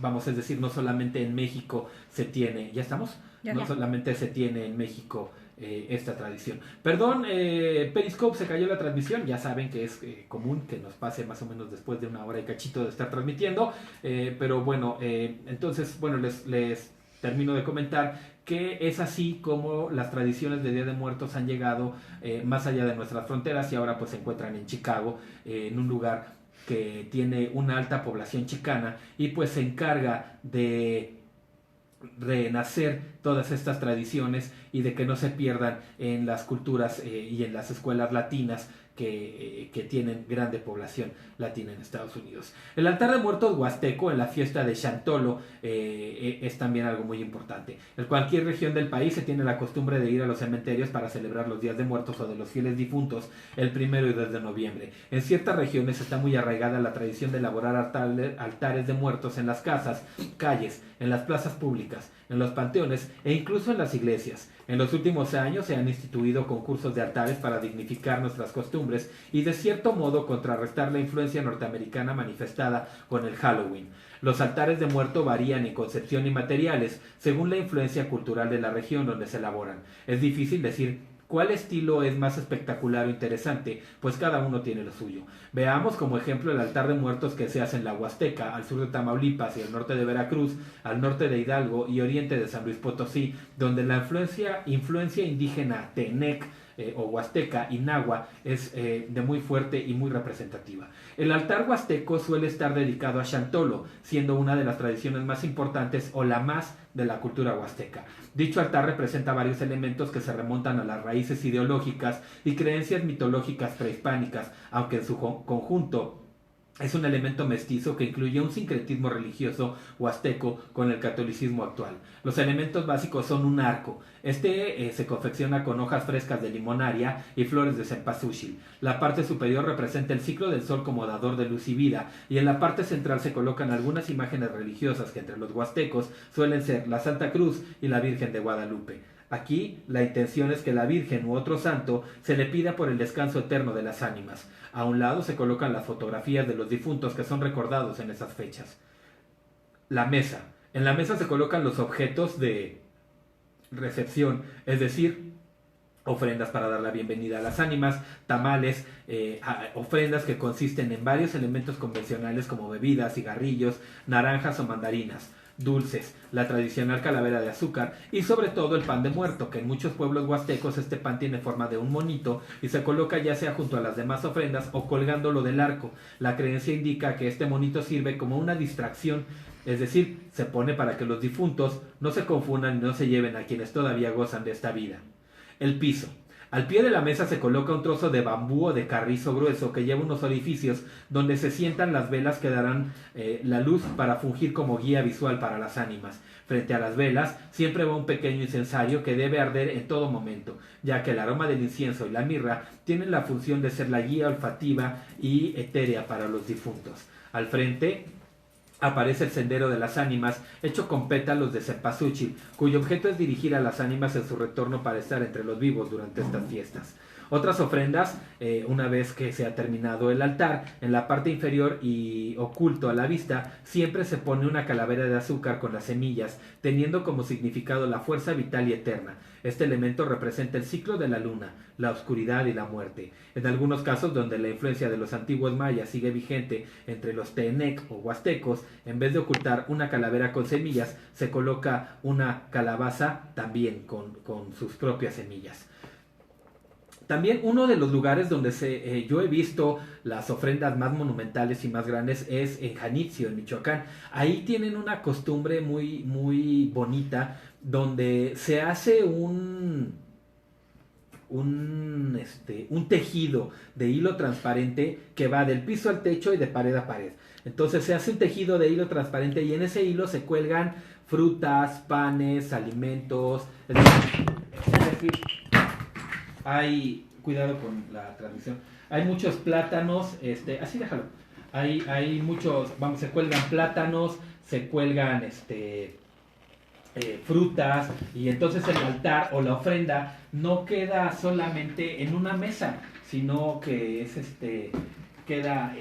vamos, es decir, no solamente en México se tiene, ¿ya estamos? Ya, No ya. solamente se tiene en México esta tradición. Perdón, Periscope, se cayó la transmisión. Ya saben que es común que nos pase más o menos después de una hora y cachito de estar transmitiendo. Pero bueno, entonces, bueno, les termino de comentar que es así como las tradiciones de Día de Muertos han llegado más allá de nuestras fronteras y ahora pues se encuentran en Chicago, en un lugar que tiene una alta población chicana y pues se encarga de renacer todas estas tradiciones y de que no se pierdan en las culturas y en las escuelas latinas que tienen grande población latina en Estados Unidos. El altar de muertos huasteco en la fiesta de Chantolo es también algo muy importante. En cualquier región del país se tiene la costumbre de ir a los cementerios para celebrar los días de muertos o de los fieles difuntos el 1 y 2 de noviembre. En ciertas regiones está muy arraigada la tradición de elaborar altares de muertos en las casas, calles, en las plazas públicas, en los panteones e incluso en las iglesias. En los últimos años se han instituido concursos de altares para dignificar nuestras costumbres y de cierto modo contrarrestar la influencia norteamericana manifestada con el Halloween. Los altares de muerto varían en concepción y materiales según la influencia cultural de la región donde se elaboran. Es difícil decir ¿cuál estilo es más espectacular o interesante? Pues cada uno tiene lo suyo. Veamos como ejemplo el altar de muertos que se hace en la Huasteca, al sur de Tamaulipas y al norte de Veracruz, al norte de Hidalgo y oriente de San Luis Potosí, donde la influencia indígena Tenec o Huasteca y Nahua es de muy fuerte y muy representativa. El altar huasteco suele estar dedicado a Chantolo, siendo una de las tradiciones más importantes o la más de la cultura huasteca. Dicho altar representa varios elementos que se remontan a las raíces ideológicas y creencias mitológicas prehispánicas, aunque en su conjunto es un elemento mestizo que incluye un sincretismo religioso huasteco con el catolicismo actual. Los elementos básicos son un arco. Este se confecciona con hojas frescas de limonaria y flores de cempasúchil. La parte superior representa el ciclo del sol como dador de luz y vida, y en la parte central se colocan algunas imágenes religiosas que entre los huastecos suelen ser la Santa Cruz y la Virgen de Guadalupe. Aquí la intención es que la Virgen u otro santo se le pida por el descanso eterno de las ánimas. A un lado se colocan las fotografías de los difuntos que son recordados en esas fechas. La mesa. En la mesa se colocan los objetos de recepción, es decir, ofrendas para dar la bienvenida a las ánimas, tamales, ofrendas que consisten en varios elementos convencionales como bebidas, cigarrillos, naranjas o mandarinas, dulces, la tradicional calavera de azúcar y sobre todo el pan de muerto, que en muchos pueblos huastecos este pan tiene forma de un monito y se coloca ya sea junto a las demás ofrendas o colgándolo del arco. La creencia indica que este monito sirve como una distracción, es decir, se pone para que los difuntos no se confundan y no se lleven a quienes todavía gozan de esta vida. El piso. Al pie de la mesa se coloca un trozo de bambú o de carrizo grueso que lleva unos orificios donde se sientan las velas que darán la luz para fungir como guía visual para las ánimas. Frente a las velas siempre va un pequeño incensario que debe arder en todo momento, ya que el aroma del incienso y la mirra tienen la función de ser la guía olfativa y etérea para los difuntos. Al frente aparece el sendero de las ánimas, hecho con pétalos de cempasúchil, cuyo objeto es dirigir a las ánimas en su retorno para estar entre los vivos durante estas fiestas. Otras ofrendas, una vez que se ha terminado el altar, en la parte inferior y oculto a la vista, siempre se pone una calavera de azúcar con las semillas, teniendo como significado la fuerza vital y eterna. Este elemento representa el ciclo de la luna, la oscuridad y la muerte. En algunos casos donde la influencia de los antiguos mayas sigue vigente entre los Tenec o huastecos, en vez de ocultar una calavera con semillas, se coloca una calabaza también con sus propias semillas. También uno de los lugares donde yo he visto las ofrendas más monumentales y más grandes es en Janitzio, en Michoacán. Ahí tienen una costumbre muy, muy bonita donde se hace un tejido de hilo transparente que va del piso al techo y de pared a pared. Entonces se hace un tejido de hilo transparente y en ese hilo se cuelgan frutas, panes, alimentos. Es decir, hay, cuidado con la transmisión, hay muchos plátanos, así déjalo, hay muchos, vamos, se cuelgan plátanos, se cuelgan frutas, y entonces el altar o la ofrenda no queda solamente en una mesa, sino que es queda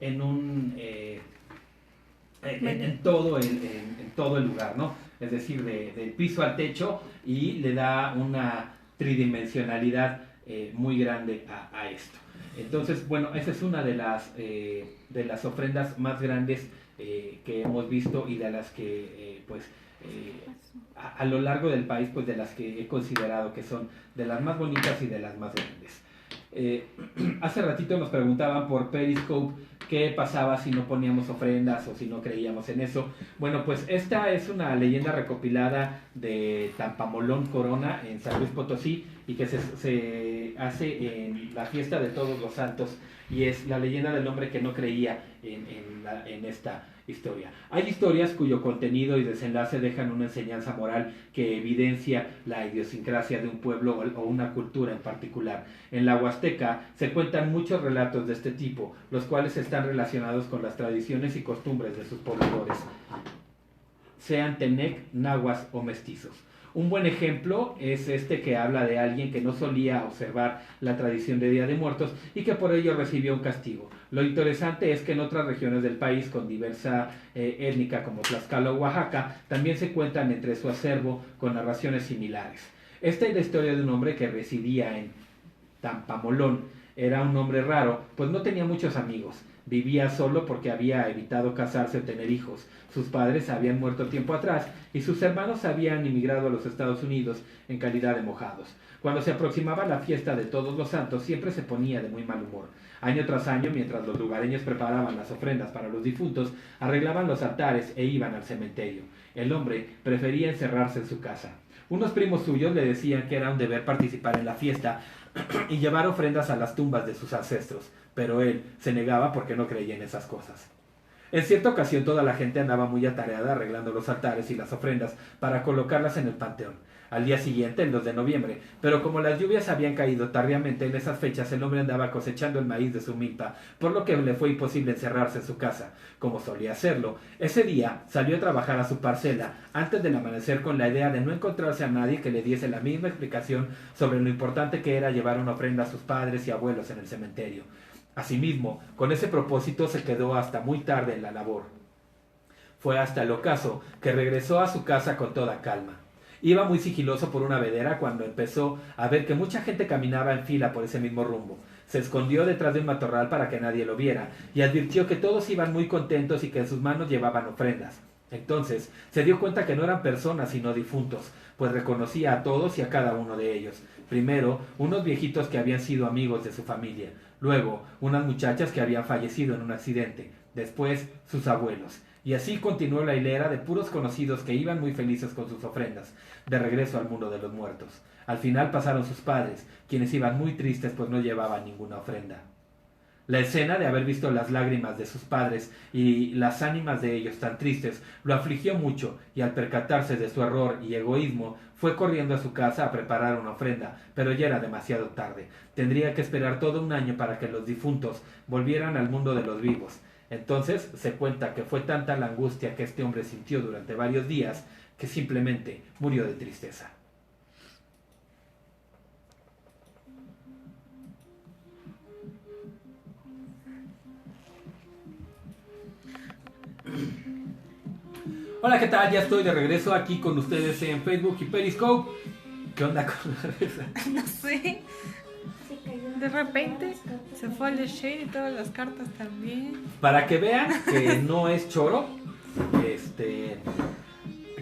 en un en todo el lugar, ¿no? Es decir, del piso al techo, y le da una tridimensionalidad muy grande a esto. Entonces, bueno, esa es una de las ofrendas más grandes que hemos visto, y de las que a lo largo del país, pues de las que he considerado que son de las más bonitas y de las más grandes. Hace ratito nos preguntaban por Periscope qué pasaba si no poníamos ofrendas o si no creíamos en eso. Bueno, pues esta es una leyenda recopilada de Tampamolón Corona en San Luis Potosí, y que se hace en la fiesta de Todos los Santos, y es la leyenda del hombre que no creía en esta historia. Hay historias cuyo contenido y desenlace dejan una enseñanza moral que evidencia la idiosincrasia de un pueblo o una cultura en particular. En la Huasteca se cuentan muchos relatos de este tipo, los cuales están relacionados con las tradiciones y costumbres de sus pobladores, sean tenec, nahuas o mestizos. Un buen ejemplo es este, que habla de alguien que no solía observar la tradición de Día de Muertos y que por ello recibió un castigo. Lo interesante es que en otras regiones del país con diversa étnica, como Tlaxcala o Oaxaca, también se cuentan entre su acervo con narraciones similares. Esta es la historia de un hombre que residía en Tampamolón. Era un hombre raro, pues no tenía muchos amigos. Vivía solo porque había evitado casarse o tener hijos. Sus padres habían muerto tiempo atrás y sus hermanos habían emigrado a los Estados Unidos en calidad de mojados. Cuando se aproximaba la fiesta de Todos los Santos, siempre se ponía de muy mal humor. Año tras año, mientras los lugareños preparaban las ofrendas para los difuntos, arreglaban los altares e iban al cementerio. El hombre prefería encerrarse en su casa. Unos primos suyos le decían que era un deber participar en la fiesta y llevar ofrendas a las tumbas de sus ancestros, pero él se negaba porque no creía en esas cosas. En cierta ocasión toda la gente andaba muy atareada arreglando los altares y las ofrendas para colocarlas en el panteón. Al día siguiente, el 2 de noviembre, pero como las lluvias habían caído tardíamente en esas fechas, el hombre andaba cosechando el maíz de su milpa, por lo que le fue imposible encerrarse en su casa, como solía hacerlo. Ese día salió a trabajar a su parcela antes del amanecer con la idea de no encontrarse a nadie que le diese la misma explicación sobre lo importante que era llevar una ofrenda a sus padres y abuelos en el cementerio. Asimismo, con ese propósito se quedó hasta muy tarde en la labor. Fue hasta el ocaso que regresó a su casa con toda calma. Iba muy sigiloso por una vedera cuando empezó a ver que mucha gente caminaba en fila por ese mismo rumbo. Se escondió detrás de un matorral para que nadie lo viera y advirtió que todos iban muy contentos y que en sus manos llevaban ofrendas. Entonces se dio cuenta que no eran personas sino difuntos, pues reconocía a todos y a cada uno de ellos. Primero, unos viejitos que habían sido amigos de su familia. Luego, unas muchachas que habían fallecido en un accidente. Después, sus abuelos. Y así continuó la hilera de puros conocidos que iban muy felices con sus ofrendas, de regreso al mundo de los muertos. Al final pasaron sus padres, quienes iban muy tristes pues no llevaban ninguna ofrenda. La escena de haber visto las lágrimas de sus padres y las ánimas de ellos tan tristes lo afligió mucho, y al percatarse de su error y egoísmo, fue corriendo a su casa a preparar una ofrenda, pero ya era demasiado tarde. Tendría que esperar todo un año para que los difuntos volvieran al mundo de los vivos. Entonces se cuenta que fue tanta la angustia que este hombre sintió durante varios días que simplemente murió de tristeza. Hola, ¿qué tal? Ya estoy de regreso aquí con ustedes en Facebook y Periscope. ¿Qué onda con la risa? No sé. De repente se fue al share y todas las cartas también. Para que vean que no es choro,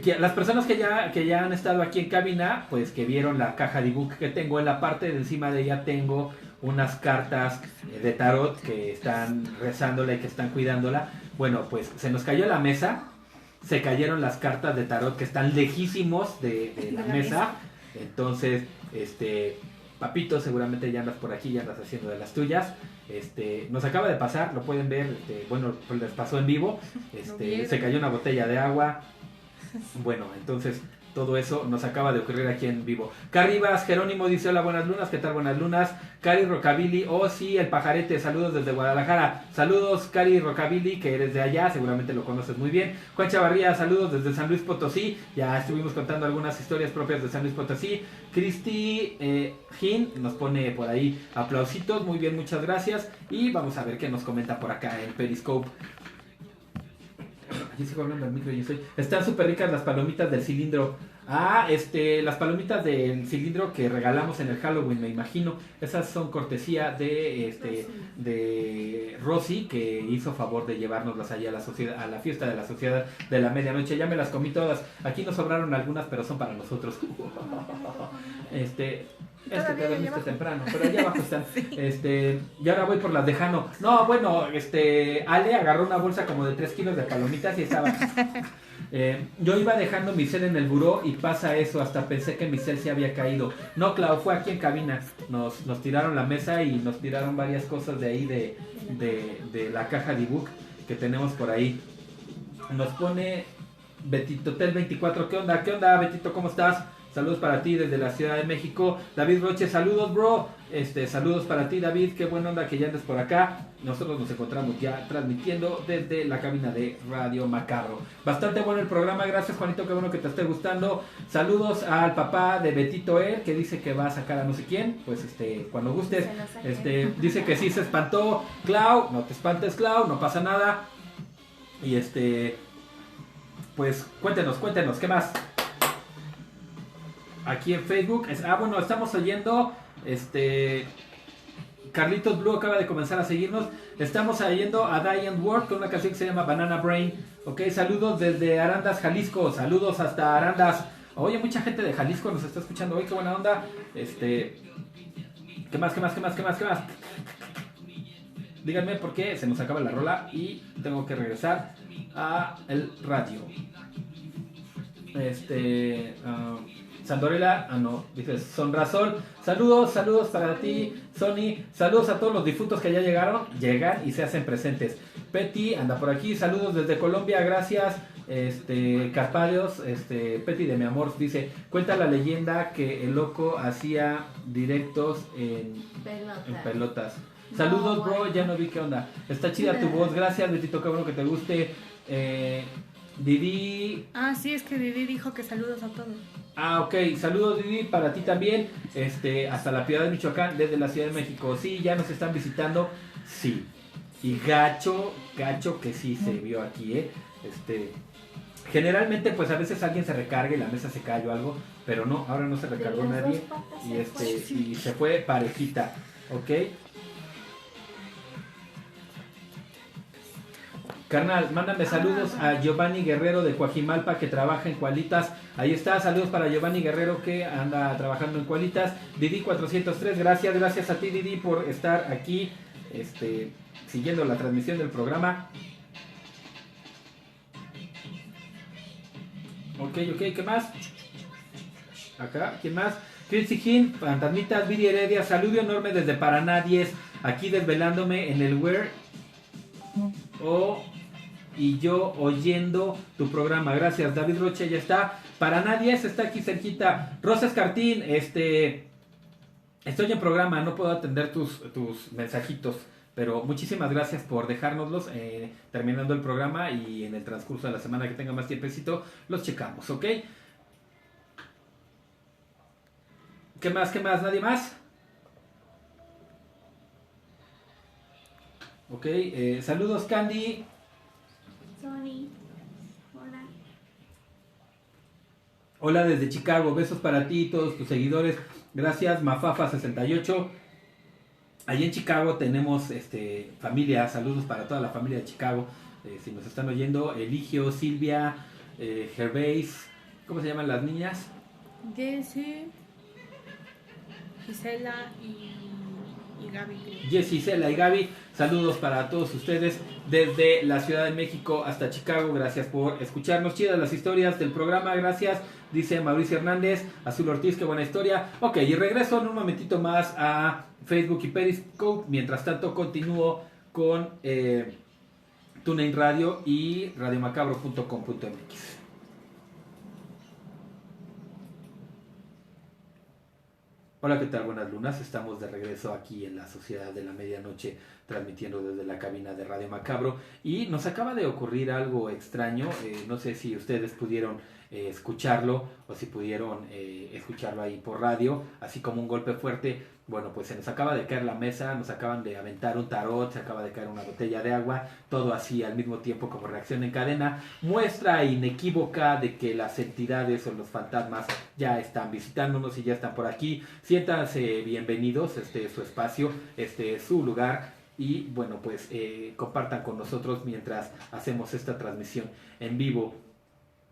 que las personas que ya han estado aquí en cabina, pues que vieron la caja de ebook que tengo, en la parte de encima de ella tengo unas cartas de tarot que están rezándola y que están cuidándola. Bueno, pues se nos cayó la mesa, se cayeron las cartas de tarot que están lejísimos de la mesa. Entonces, Papito, seguramente ya andas por aquí, ya andas haciendo de las tuyas. Nos acaba de pasar, lo pueden ver, bueno, pues les pasó en vivo. Se cayó una botella de agua. Bueno, entonces todo eso nos acaba de ocurrir aquí en vivo. Carribas Jerónimo dice: hola, buenas lunas. ¿Qué tal? Buenas lunas. Cari Rockabilly, oh sí, el pajarete, saludos desde Guadalajara. Saludos, Cari Rockabilly, que eres de allá, seguramente lo conoces muy bien. Juan Chavarría, saludos desde San Luis Potosí. Ya estuvimos contando algunas historias propias de San Luis Potosí. Cristi Gin nos pone por ahí aplausitos, muy bien, muchas gracias. Y vamos a ver qué nos comenta por acá en Periscope. Yo sigo hablando al micro, yo soy. Están súper ricas las palomitas del cilindro. Las palomitas del cilindro que regalamos en el Halloween, me imagino. Esas son cortesía de Rosy, que hizo favor de llevárnoslas allá a la fiesta de la sociedad de la medianoche. Ya me las comí todas. Aquí nos sobraron algunas, pero son para nosotros. Te dormiste temprano, pero allá abajo están. Sí. Y ahora voy por las de Jano. No, bueno, Ale agarró una bolsa como de 3 kilos de palomitas y estaba. Yo iba dejando mi cel en el buró y pasa eso, hasta pensé que mi cel se había caído. No, Clau, fue aquí en cabina. Nos tiraron la mesa y nos tiraron varias cosas de ahí de la caja de ebook que tenemos por ahí. Nos pone Betito Tel 24. ¿Qué onda, Betito? ¿Cómo estás? Saludos para ti desde la Ciudad de México. David Roche, saludos, bro. Saludos para ti, David. Qué buena onda que ya andes por acá. Nosotros nos encontramos ya transmitiendo desde la cabina de Radio Macabro. Bastante bueno el programa. Gracias, Juanito. Qué bueno que te esté gustando. Saludos al papá de Betito que dice que va a sacar a no sé quién. Pues cuando gustes. Dice que sí se espantó. Clau, no te espantes, Clau. No pasa nada. Y pues cuéntenos. ¿Qué más? Aquí en Facebook, estamos oyendo, Carlitos Blue acaba de comenzar a seguirnos, estamos oyendo a Diane Ward con una canción que se llama Banana Brain, ok, saludos desde Arandas, Jalisco, saludos hasta Arandas, oye, mucha gente de Jalisco nos está escuchando hoy, qué buena onda, ¿qué más? Díganme por qué se nos acaba la rola y tengo que regresar a el radio. Sandorela, dices Sonrasol, saludos para ti, Sony, saludos a todos los difuntos que ya llegan y se hacen presentes. Petty anda por aquí, saludos desde Colombia, gracias. Carpadios, Petty de mi amor dice, cuenta la leyenda que el loco hacía directos en pelotas. Saludos, no, bro, ya no vi qué onda. Está chida tu voz, gracias, Betito, qué bueno que te guste. Didi. Sí, es que Didi dijo que saludos a todos. Ok, saludos, Didi, para ti también. Hasta la Piedad de Michoacán, desde la Ciudad de México. Sí, ya nos están visitando. Sí. Y gacho que sí se vio aquí, generalmente, pues a veces alguien se recarga y la mesa se cae o algo, pero no, ahora no se recargó nadie. Y se fue parejita, ¿ok? Carnal, mándame saludos a Giovanni Guerrero de Coajimalpa que trabaja en Cualitas. Ahí está, saludos para Giovanni Guerrero que anda trabajando en Cualitas. Didi 403, gracias a ti, Didi, por estar aquí siguiendo la transmisión del programa. Ok, ¿qué más? Acá, ¿quién más? Chris Higgin, Fantasmitas, Viri Heredia, saludo enorme desde Paraná 10, aquí desvelándome en el Where y yo oyendo tu programa. Gracias, David Roche, ya está. Paraná 10 está aquí cerquita. Rosas Cartín, estoy en programa, no puedo atender tus mensajitos, pero muchísimas gracias por dejárnoslos terminando el programa y en el transcurso de la semana que tenga más tiempecito los checamos, ¿ok? ¿Qué más? ¿Nadie más? Ok, saludos, Candy. Sony, hola. Hola desde Chicago, besos para ti y todos tus seguidores. Gracias, Mafafa68. Allí en Chicago tenemos familia, saludos para toda la familia de Chicago. Si nos están oyendo, Eligio, Silvia, Gervais, ¿cómo se llaman las niñas? Jessie, Gisela y Gaby. Gisela y Gaby, saludos para todos ustedes desde la Ciudad de México hasta Chicago. Gracias por escucharnos. Chidas las historias del programa, gracias. Dice Mauricio Hernández, Azul Ortiz, qué buena historia. Ok, y regreso en un momentito más a Facebook y Periscope. Mientras tanto, continúo con TuneIn Radio y radiomacabro.com.mx. Hola, ¿qué tal? Buenas lunas. Estamos de regreso aquí en la Sociedad de la Medianoche transmitiendo desde la cabina de Radio Macabro. Y nos acaba de ocurrir algo extraño, no sé si ustedes pudieron escucharlo o si pudieron escucharlo ahí por radio, así como un golpe fuerte. Bueno, pues se nos acaba de caer la mesa, nos acaban de aventar un tarot, se acaba de caer una botella de agua, todo así al mismo tiempo como reacción en cadena, muestra inequívoca de que las entidades o los fantasmas ya están visitándonos y ya están por aquí. Siéntanse bienvenidos, este es su espacio, este es su lugar y bueno, pues compartan con nosotros mientras hacemos esta transmisión en vivo.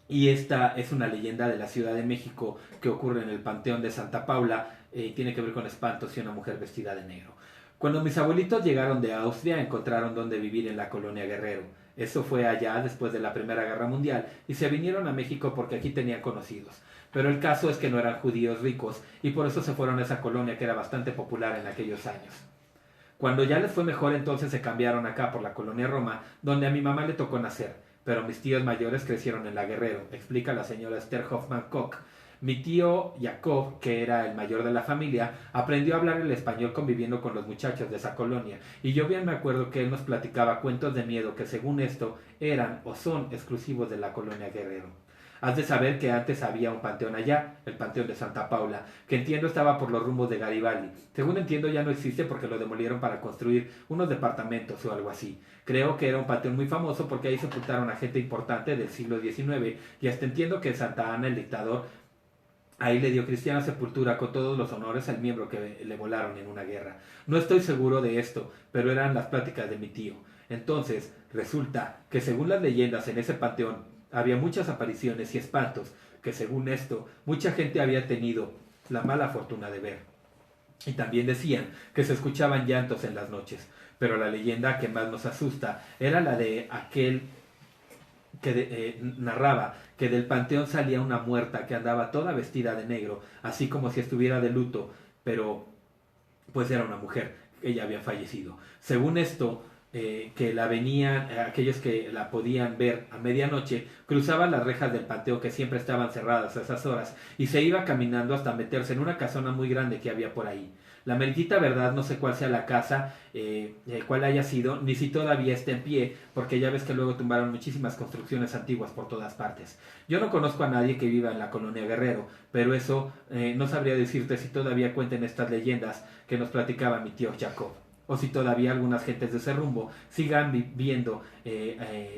Y esta es una leyenda de la Ciudad de México que ocurre en el Panteón de Santa Paula. Tiene que ver con espantos y una mujer vestida de negro. Cuando mis abuelitos llegaron de Austria, encontraron dónde vivir en la colonia Guerrero. Eso fue allá después de la Primera Guerra Mundial y se vinieron a México porque aquí tenían conocidos. Pero el caso es que no eran judíos ricos y por eso se fueron a esa colonia que era bastante popular en aquellos años. Cuando ya les fue mejor, entonces se cambiaron acá por la colonia Roma, donde a mi mamá le tocó nacer. Pero mis tíos mayores crecieron en la Guerrero, explica la señora Esther Hoffman Koch. Mi tío Jacob, que era el mayor de la familia, aprendió a hablar el español conviviendo con los muchachos de esa colonia, y yo bien me acuerdo que él nos platicaba cuentos de miedo que según esto eran o son exclusivos de la colonia Guerrero. Has de saber que antes había un panteón allá, el Panteón de Santa Paula, que entiendo estaba por los rumbos de Garibaldi. Según entiendo ya no existe porque lo demolieron para construir unos departamentos o algo así. Creo que era un panteón muy famoso porque ahí sepultaron a gente importante del siglo XIX y hasta entiendo que Santa Ana, el dictador, ahí le dio cristiana sepultura con todos los honores al miembro que le volaron en una guerra. No estoy seguro de esto, pero eran las pláticas de mi tío. Entonces, resulta que según las leyendas en ese panteón había muchas apariciones y espantos que según esto mucha gente había tenido la mala fortuna de ver. Y también decían que se escuchaban llantos en las noches. Pero la leyenda que más nos asusta era la de aquel que narraba que del panteón salía una muerta que andaba toda vestida de negro, así como si estuviera de luto, pero pues era una mujer, ella había fallecido. Según esto, que la venían, aquellos que la podían ver a medianoche, cruzaban las rejas del panteón que siempre estaban cerradas a esas horas y se iba caminando hasta meterse en una casona muy grande que había por ahí. La meritita verdad, no sé cuál sea la casa, cuál haya sido, ni si todavía está en pie, porque ya ves que luego tumbaron muchísimas construcciones antiguas por todas partes. Yo no conozco a nadie que viva en la colonia Guerrero, pero eso no sabría decirte si todavía cuenten estas leyendas que nos platicaba mi tío Jacob, o si todavía algunas gentes de ese rumbo sigan viendo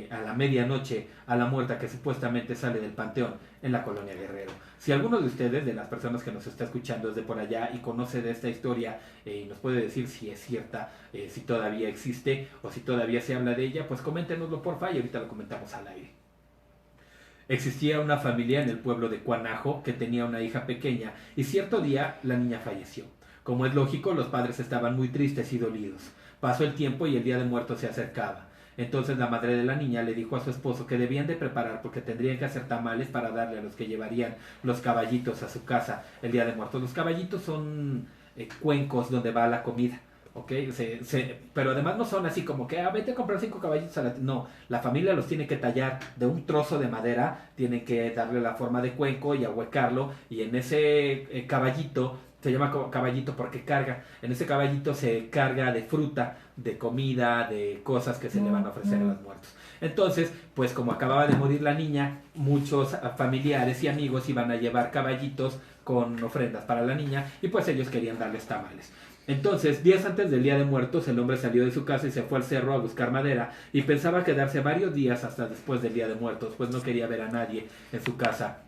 a la medianoche a la muerta que supuestamente sale del panteón en la colonia Guerrero. Si alguno de ustedes, de las personas que nos está escuchando desde por allá y conoce de esta historia y nos puede decir si es cierta, si todavía existe o si todavía se habla de ella, pues coméntenoslo porfa y ahorita lo comentamos al aire. Existía una familia en el pueblo de Cuanajo que tenía una hija pequeña y cierto día la niña falleció. Como es lógico, los padres estaban muy tristes y dolidos. Pasó el tiempo y el Día de Muertos se acercaba. Entonces la madre de la niña le dijo a su esposo que debían de preparar porque tendrían que hacer tamales para darle a los que llevarían los caballitos a su casa el Día de Muertos. Los caballitos son cuencos donde va la comida, ¿ok? Pero además no son así como que vete a comprar 5 caballitos a la... No, la familia los tiene que tallar de un trozo de madera, tienen que darle la forma de cuenco y ahuecarlo y en ese caballito... Se llama caballito porque carga. En ese caballito se carga de fruta, de comida, de cosas que se le van a ofrecer a los muertos. Entonces, pues como acababa de morir la niña, muchos familiares y amigos iban a llevar caballitos con ofrendas para la niña y pues ellos querían darles tamales. Entonces, días antes del Día de Muertos, el hombre salió de su casa y se fue al cerro a buscar madera y pensaba quedarse varios días hasta después del Día de Muertos, pues no quería ver a nadie en su casa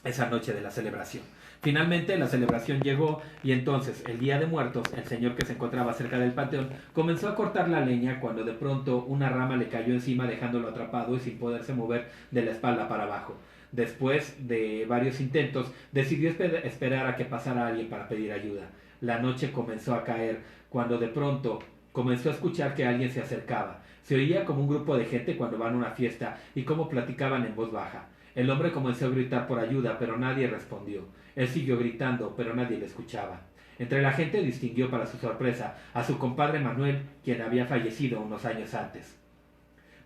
esa noche de la celebración. Finalmente la celebración llegó y entonces el Día de Muertos, el señor que se encontraba cerca del panteón comenzó a cortar la leña cuando de pronto una rama le cayó encima dejándolo atrapado y sin poderse mover de la espalda para abajo. Después de varios intentos decidió esperar a que pasara alguien para pedir ayuda. La noche comenzó a caer cuando de pronto comenzó a escuchar que alguien se acercaba. Se oía como un grupo de gente cuando van a una fiesta y cómo platicaban en voz baja. El hombre comenzó a gritar por ayuda, pero nadie respondió. Él siguió gritando, pero nadie le escuchaba. Entre la gente distinguió para su sorpresa a su compadre Manuel, quien había fallecido unos años antes.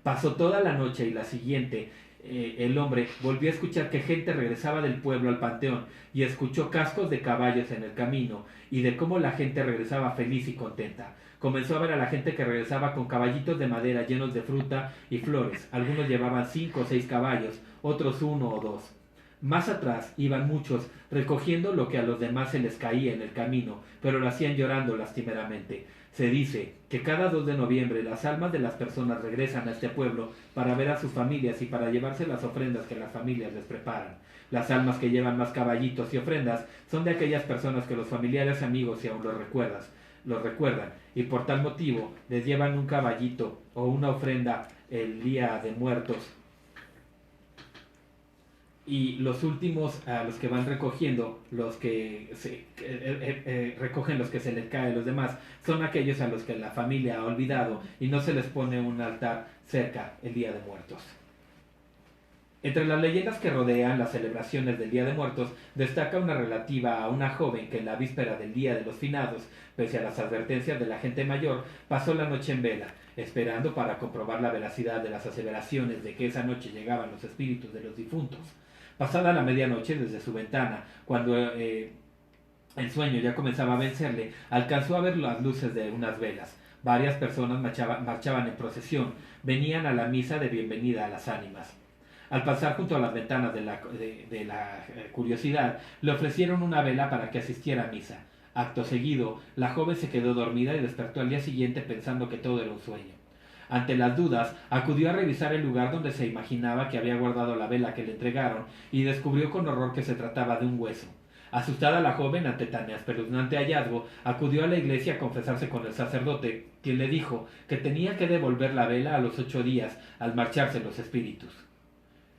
Pasó toda la noche y la siguiente. El hombre volvió a escuchar que gente regresaba del pueblo al panteón y escuchó cascos de caballos en el camino y de cómo la gente regresaba feliz y contenta. Comenzó a ver a la gente que regresaba con caballitos de madera llenos de fruta y flores. Algunos llevaban 5 o 6 caballos, otros 1 o 2. Más atrás iban muchos recogiendo lo que a los demás se les caía en el camino, pero lo hacían llorando lastimeramente. Se dice que cada 2 de noviembre las almas de las personas regresan a este pueblo para ver a sus familias y para llevarse las ofrendas que las familias les preparan. Las almas que llevan más caballitos y ofrendas son de aquellas personas que los familiares, amigos y aún los recuerdan, y por tal motivo les llevan un caballito o una ofrenda el Día de Muertos. Y los últimos a los que van recogiendo, los que recogen los que se les cae a los demás, son aquellos a los que la familia ha olvidado y no se les pone un altar cerca el Día de Muertos. Entre las leyendas que rodean las celebraciones del Día de Muertos, destaca una relativa a una joven que en la víspera del Día de los Finados, pese a las advertencias de la gente mayor, pasó la noche en vela, esperando para comprobar la veracidad de las aseveraciones de que esa noche llegaban los espíritus de los difuntos. Pasada la medianoche, desde su ventana, cuando el sueño ya comenzaba a vencerle, alcanzó a ver las luces de unas velas. Varias personas marchaban en procesión, venían a la misa de bienvenida a las ánimas. Al pasar junto a las ventanas de la curiosidad, le ofrecieron una vela para que asistiera a misa. Acto seguido, la joven se quedó dormida y despertó al día siguiente pensando que todo era un sueño. Ante las dudas, acudió a revisar el lugar donde se imaginaba que había guardado la vela que le entregaron y descubrió con horror que se trataba de un hueso. Asustada la joven ante tan espeluznante hallazgo, acudió a la iglesia a confesarse con el sacerdote, quien le dijo que tenía que devolver la vela a los 8 días al marcharse los espíritus.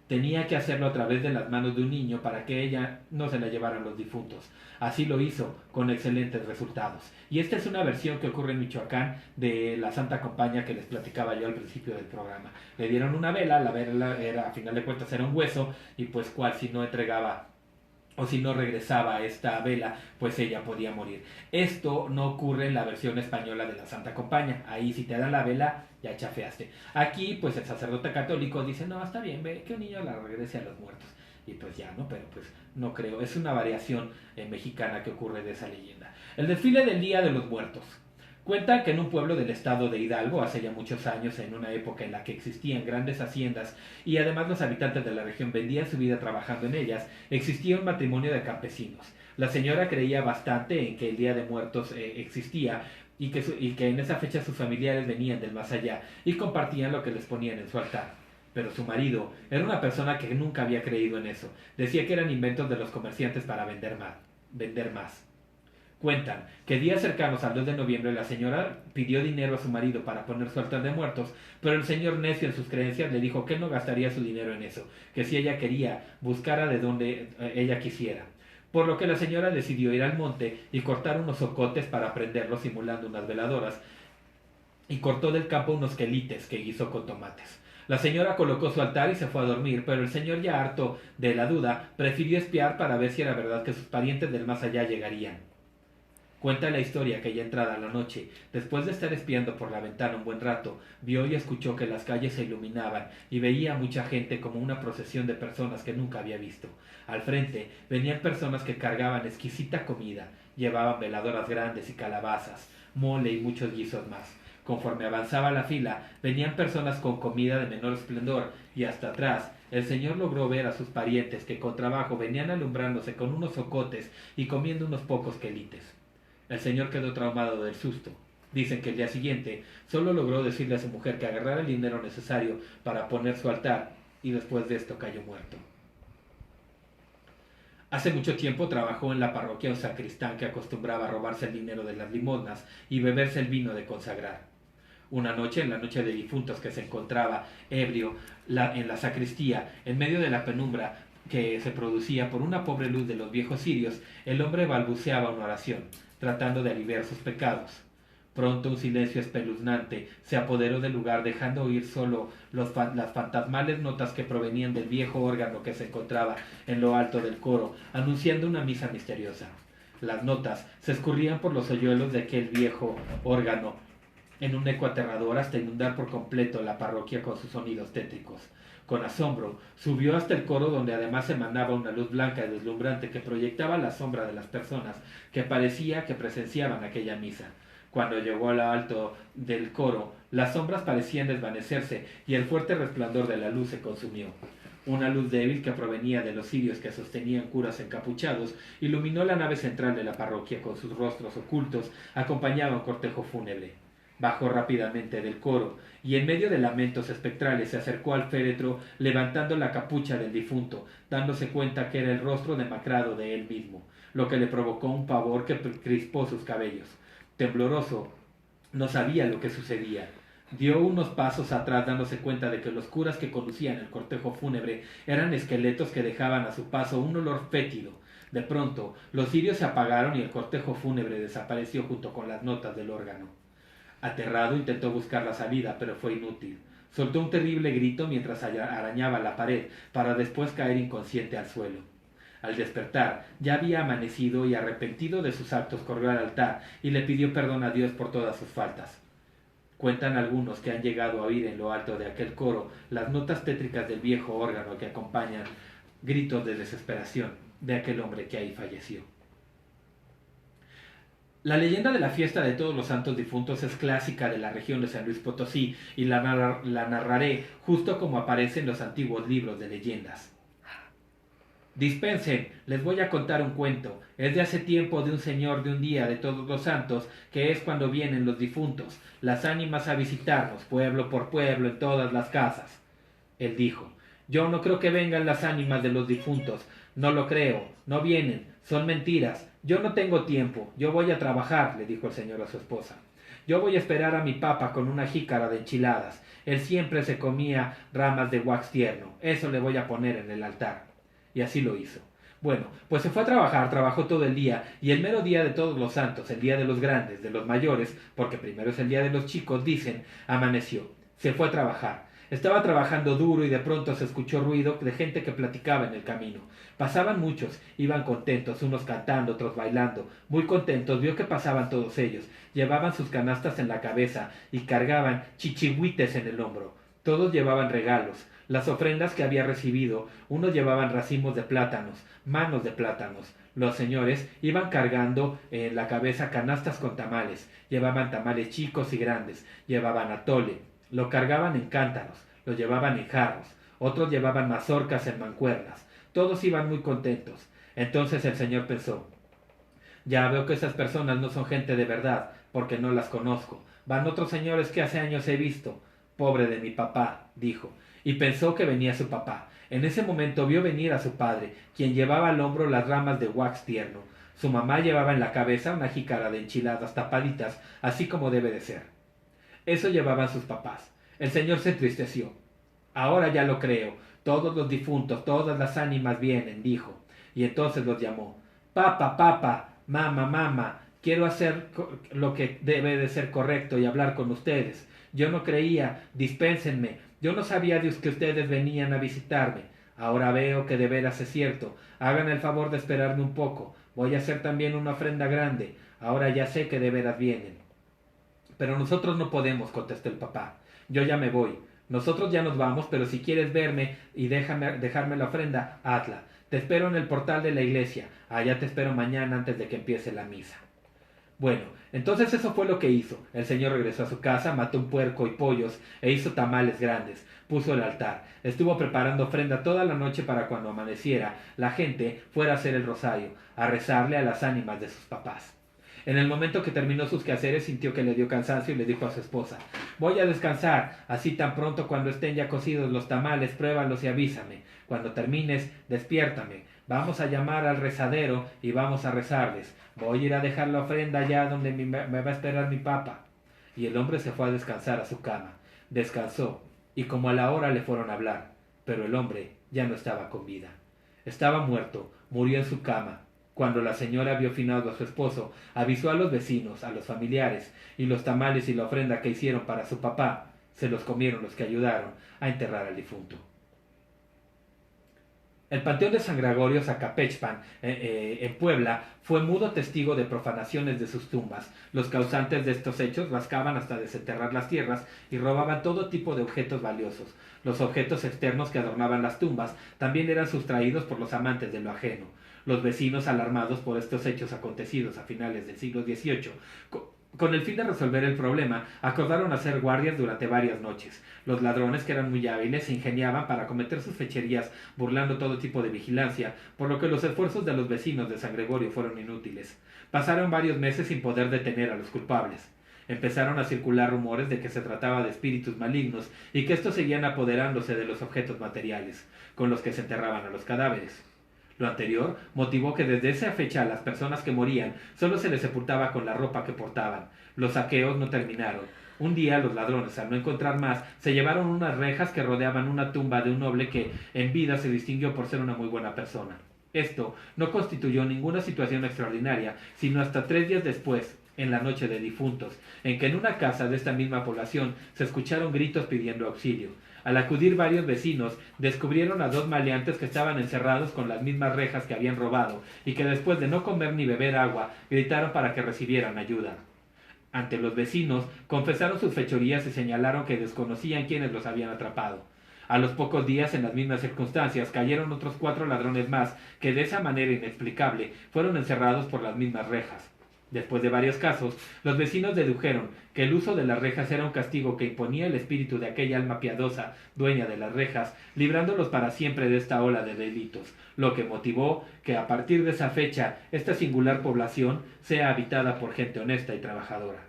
Tenía que hacerlo a través de las manos de un niño para que ella no se la llevaran los difuntos. Así lo hizo, con excelentes resultados. Y esta es una versión que ocurre en Michoacán de la Santa Compaña que les platicaba yo al principio del programa. Le dieron una vela, la vela era, a final de cuentas era un hueso, y pues cual si no entregaba o si no regresaba esta vela, pues ella podía morir. Esto no ocurre en la versión española de la Santa Compaña. Ahí si te dan la vela, ya chafeaste. Aquí, pues el sacerdote católico dice, no, está bien, ve que un niño la regrese a los muertos. Y pues ya, ¿no? Pero pues no creo. Es una variación mexicana que ocurre de esa leyenda. El desfile del Día de los Muertos. Cuenta que en un pueblo del estado de Hidalgo, hace ya muchos años, en una época en la que existían grandes haciendas y además los habitantes de la región vendían su vida trabajando en ellas, existía un matrimonio de campesinos. La señora creía bastante en que el Día de Muertos existía y que en esa fecha sus familiares venían del más allá y compartían lo que les ponían en su altar. Pero su marido era una persona que nunca había creído en eso. Decía que eran inventos de los comerciantes para vender más. Cuentan que días cercanos al 2 de noviembre la señora pidió dinero a su marido para poner su altar de muertos, pero el señor necio en sus creencias le dijo que no gastaría su dinero en eso, que si ella quería, buscara de donde ella quisiera. Por lo que la señora decidió ir al monte y cortar unos ocotes para prenderlos simulando unas veladoras, y cortó del campo unos quelites que guisó con tomates. La señora colocó su altar y se fue a dormir, pero el señor, ya harto de la duda, prefirió espiar para ver si era verdad que sus parientes del más allá llegarían. Cuenta la historia que ya entrada la noche, después de estar espiando por la ventana un buen rato, vio y escuchó que las calles se iluminaban y veía a mucha gente como una procesión de personas que nunca había visto. Al frente venían personas que cargaban exquisita comida, llevaban veladoras grandes y calabazas, mole y muchos guisos más. Conforme avanzaba la fila, venían personas con comida de menor esplendor y hasta atrás el señor logró ver a sus parientes que con trabajo venían alumbrándose con unos ocotes y comiendo unos pocos quelites. El señor quedó traumado del susto. Dicen que el día siguiente solo logró decirle a su mujer que agarrara el dinero necesario para poner su altar y después de esto cayó muerto. Hace mucho tiempo trabajó en la parroquia un sacristán que acostumbraba a robarse el dinero de las limosnas y beberse el vino de consagrar. Una noche, en la noche de difuntos, que se encontraba ebrio en la sacristía, en medio de la penumbra que se producía por una pobre luz de los viejos cirios, el hombre balbuceaba una oración, tratando de aliviar sus pecados. Pronto un silencio espeluznante se apoderó del lugar, dejando oír solo las fantasmales notas que provenían del viejo órgano que se encontraba en lo alto del coro, anunciando una misa misteriosa. Las notas se escurrían por los hoyuelos de aquel viejo órgano, en un eco aterrador hasta inundar por completo la parroquia con sus sonidos tétricos. Con asombro, subió hasta el coro donde además emanaba una luz blanca y deslumbrante que proyectaba la sombra de las personas que parecía que presenciaban aquella misa. Cuando llegó a lo alto del coro, las sombras parecían desvanecerse y el fuerte resplandor de la luz se consumió. Una luz débil que provenía de los cirios que sostenían curas encapuchados iluminó la nave central de la parroquia con sus rostros ocultos, acompañaba un cortejo fúnebre. Bajó rápidamente del coro y en medio de lamentos espectrales se acercó al féretro levantando la capucha del difunto, dándose cuenta que era el rostro demacrado de él mismo, lo que le provocó un pavor que crispó sus cabellos. Tembloroso, no sabía lo que sucedía. Dio unos pasos atrás dándose cuenta de que los curas que conducían el cortejo fúnebre eran esqueletos que dejaban a su paso un olor fétido. De pronto, los cirios se apagaron y el cortejo fúnebre desapareció junto con las notas del órgano. Aterrado intentó buscar la salida, pero fue inútil. Soltó un terrible grito mientras arañaba la pared, para después caer inconsciente al suelo. Al despertar, ya había amanecido y arrepentido de sus actos corrió al altar y le pidió perdón a Dios por todas sus faltas. Cuentan algunos que han llegado a oír en lo alto de aquel coro las notas tétricas del viejo órgano que acompañan gritos de desesperación de aquel hombre que ahí falleció. La leyenda de la fiesta de todos los santos difuntos es clásica de la región de San Luis Potosí y la narraré justo como aparece en los antiguos libros de leyendas. Dispensen, les voy a contar un cuento. Es de hace tiempo de un señor de un día de todos los santos, que es cuando vienen los difuntos, las ánimas a visitarnos, pueblo por pueblo, en todas las casas. Él dijo, yo no creo que vengan las ánimas de los difuntos, no lo creo, no vienen, son mentiras. Yo no tengo tiempo, yo voy a trabajar, le dijo el señor a su esposa. Yo voy a esperar a mi papá con una jícara de enchiladas. Él siempre se comía ramas de wax tierno. Eso le voy a poner en el altar. Y así lo hizo. Bueno, pues se fue a trabajar, trabajó todo el día, y el mero día de todos los santos, el día de los grandes, de los mayores, porque primero es el día de los chicos, dicen, amaneció. Se fue a trabajar. Estaba trabajando duro y de pronto se escuchó ruido de gente que platicaba en el camino. Pasaban muchos, iban contentos, unos cantando, otros bailando. Muy contentos, vio que pasaban todos ellos. Llevaban sus canastas en la cabeza y cargaban chichihuites en el hombro. Todos llevaban regalos, las ofrendas que había recibido. Unos llevaban racimos de plátanos, manos de plátanos. Los señores iban cargando en la cabeza canastas con tamales. Llevaban tamales chicos y grandes. Llevaban atole. Lo cargaban en cántaros, lo llevaban en jarros. Otros llevaban mazorcas en mancuernas. Todos iban muy contentos. Entonces el señor pensó, ya veo que esas personas no son gente de verdad, porque no las conozco. Van otros señores que hace años he visto. Pobre de mi papá, dijo, y pensó que venía su papá. En ese momento vio venir a su padre, quien llevaba al hombro las ramas de wax tierno. Su mamá llevaba en la cabeza una jícara de enchiladas tapaditas, así como debe de ser. Eso llevaban sus papás. El señor se entristeció. Ahora ya lo creo. Todos los difuntos, todas las ánimas vienen, dijo. Y entonces los llamó. Papa, papa, mama, mama, quiero hacer lo que debe de ser correcto y hablar con ustedes. Yo no creía, dispénsenme. Yo no sabía de que ustedes venían a visitarme. Ahora veo que de veras es cierto. Hagan el favor de esperarme un poco. Voy a hacer también una ofrenda grande. Ahora ya sé que de veras vienen. Pero nosotros no podemos, contestó el papá. Yo ya me voy. Nosotros ya nos vamos, pero si quieres verme y dejarme la ofrenda, hazla. Te espero en el portal de la iglesia. Allá te espero mañana antes de que empiece la misa. Bueno, entonces eso fue lo que hizo. El señor regresó a su casa, mató un puerco y pollos e hizo tamales grandes. Puso el altar. Estuvo preparando ofrenda toda la noche para cuando amaneciera la gente fuera a hacer el rosario, a rezarle a las ánimas de sus papás. En el momento que terminó sus quehaceres sintió que le dio cansancio y le dijo a su esposa, voy a descansar, así tan pronto cuando estén ya cocidos los tamales, pruébalos y avísame. Cuando termines, despiértame. Vamos a llamar al rezadero y vamos a rezarles. Voy a ir a dejar la ofrenda allá donde me va a esperar mi papá. Y el hombre se fue a descansar a su cama. Descansó, y como a la hora le fueron a hablar, pero el hombre ya no estaba con vida. Estaba muerto, murió en su cama. Cuando la señora vio finado a su esposo, avisó a los vecinos, a los familiares, y los tamales y la ofrenda que hicieron para su papá, se los comieron los que ayudaron a enterrar al difunto. El panteón de San Gregorio Zacapechpan, en Puebla, fue mudo testigo de profanaciones de sus tumbas. Los causantes de estos hechos rascaban hasta desenterrar las tierras y robaban todo tipo de objetos valiosos. Los objetos externos que adornaban las tumbas también eran sustraídos por los amantes de lo ajeno. Los vecinos, alarmados por estos hechos acontecidos a finales del siglo XVIII, con el fin de resolver el problema, acordaron hacer guardias durante varias noches. Los ladrones, que eran muy hábiles, se ingeniaban para cometer sus fecherías burlando todo tipo de vigilancia, por lo que los esfuerzos de los vecinos de San Gregorio fueron inútiles. Pasaron varios meses sin poder detener a los culpables. Empezaron a circular rumores de que se trataba de espíritus malignos y que estos seguían apoderándose de los objetos materiales, con los que se enterraban a los cadáveres. Lo anterior motivó que desde esa fecha a las personas que morían solo se les sepultaba con la ropa que portaban. Los saqueos no terminaron. Un día los ladrones, al no encontrar más, se llevaron unas rejas que rodeaban una tumba de un noble que en vida se distinguió por ser una muy buena persona. Esto no constituyó ninguna situación extraordinaria, sino hasta 3 días después, en la noche de difuntos, en que en una casa de esta misma población se escucharon gritos pidiendo auxilio. Al acudir varios vecinos, descubrieron a 2 maleantes que estaban encerrados con las mismas rejas que habían robado y que después de no comer ni beber agua, gritaron para que recibieran ayuda. Ante los vecinos, confesaron sus fechorías y señalaron que desconocían quiénes los habían atrapado. A los pocos días, en las mismas circunstancias, cayeron otros 4 ladrones más que de esa manera inexplicable fueron encerrados por las mismas rejas. Después de varios casos, los vecinos dedujeron que el uso de las rejas era un castigo que imponía el espíritu de aquella alma piadosa, dueña de las rejas, librándolos para siempre de esta ola de delitos, lo que motivó que a partir de esa fecha esta singular población sea habitada por gente honesta y trabajadora.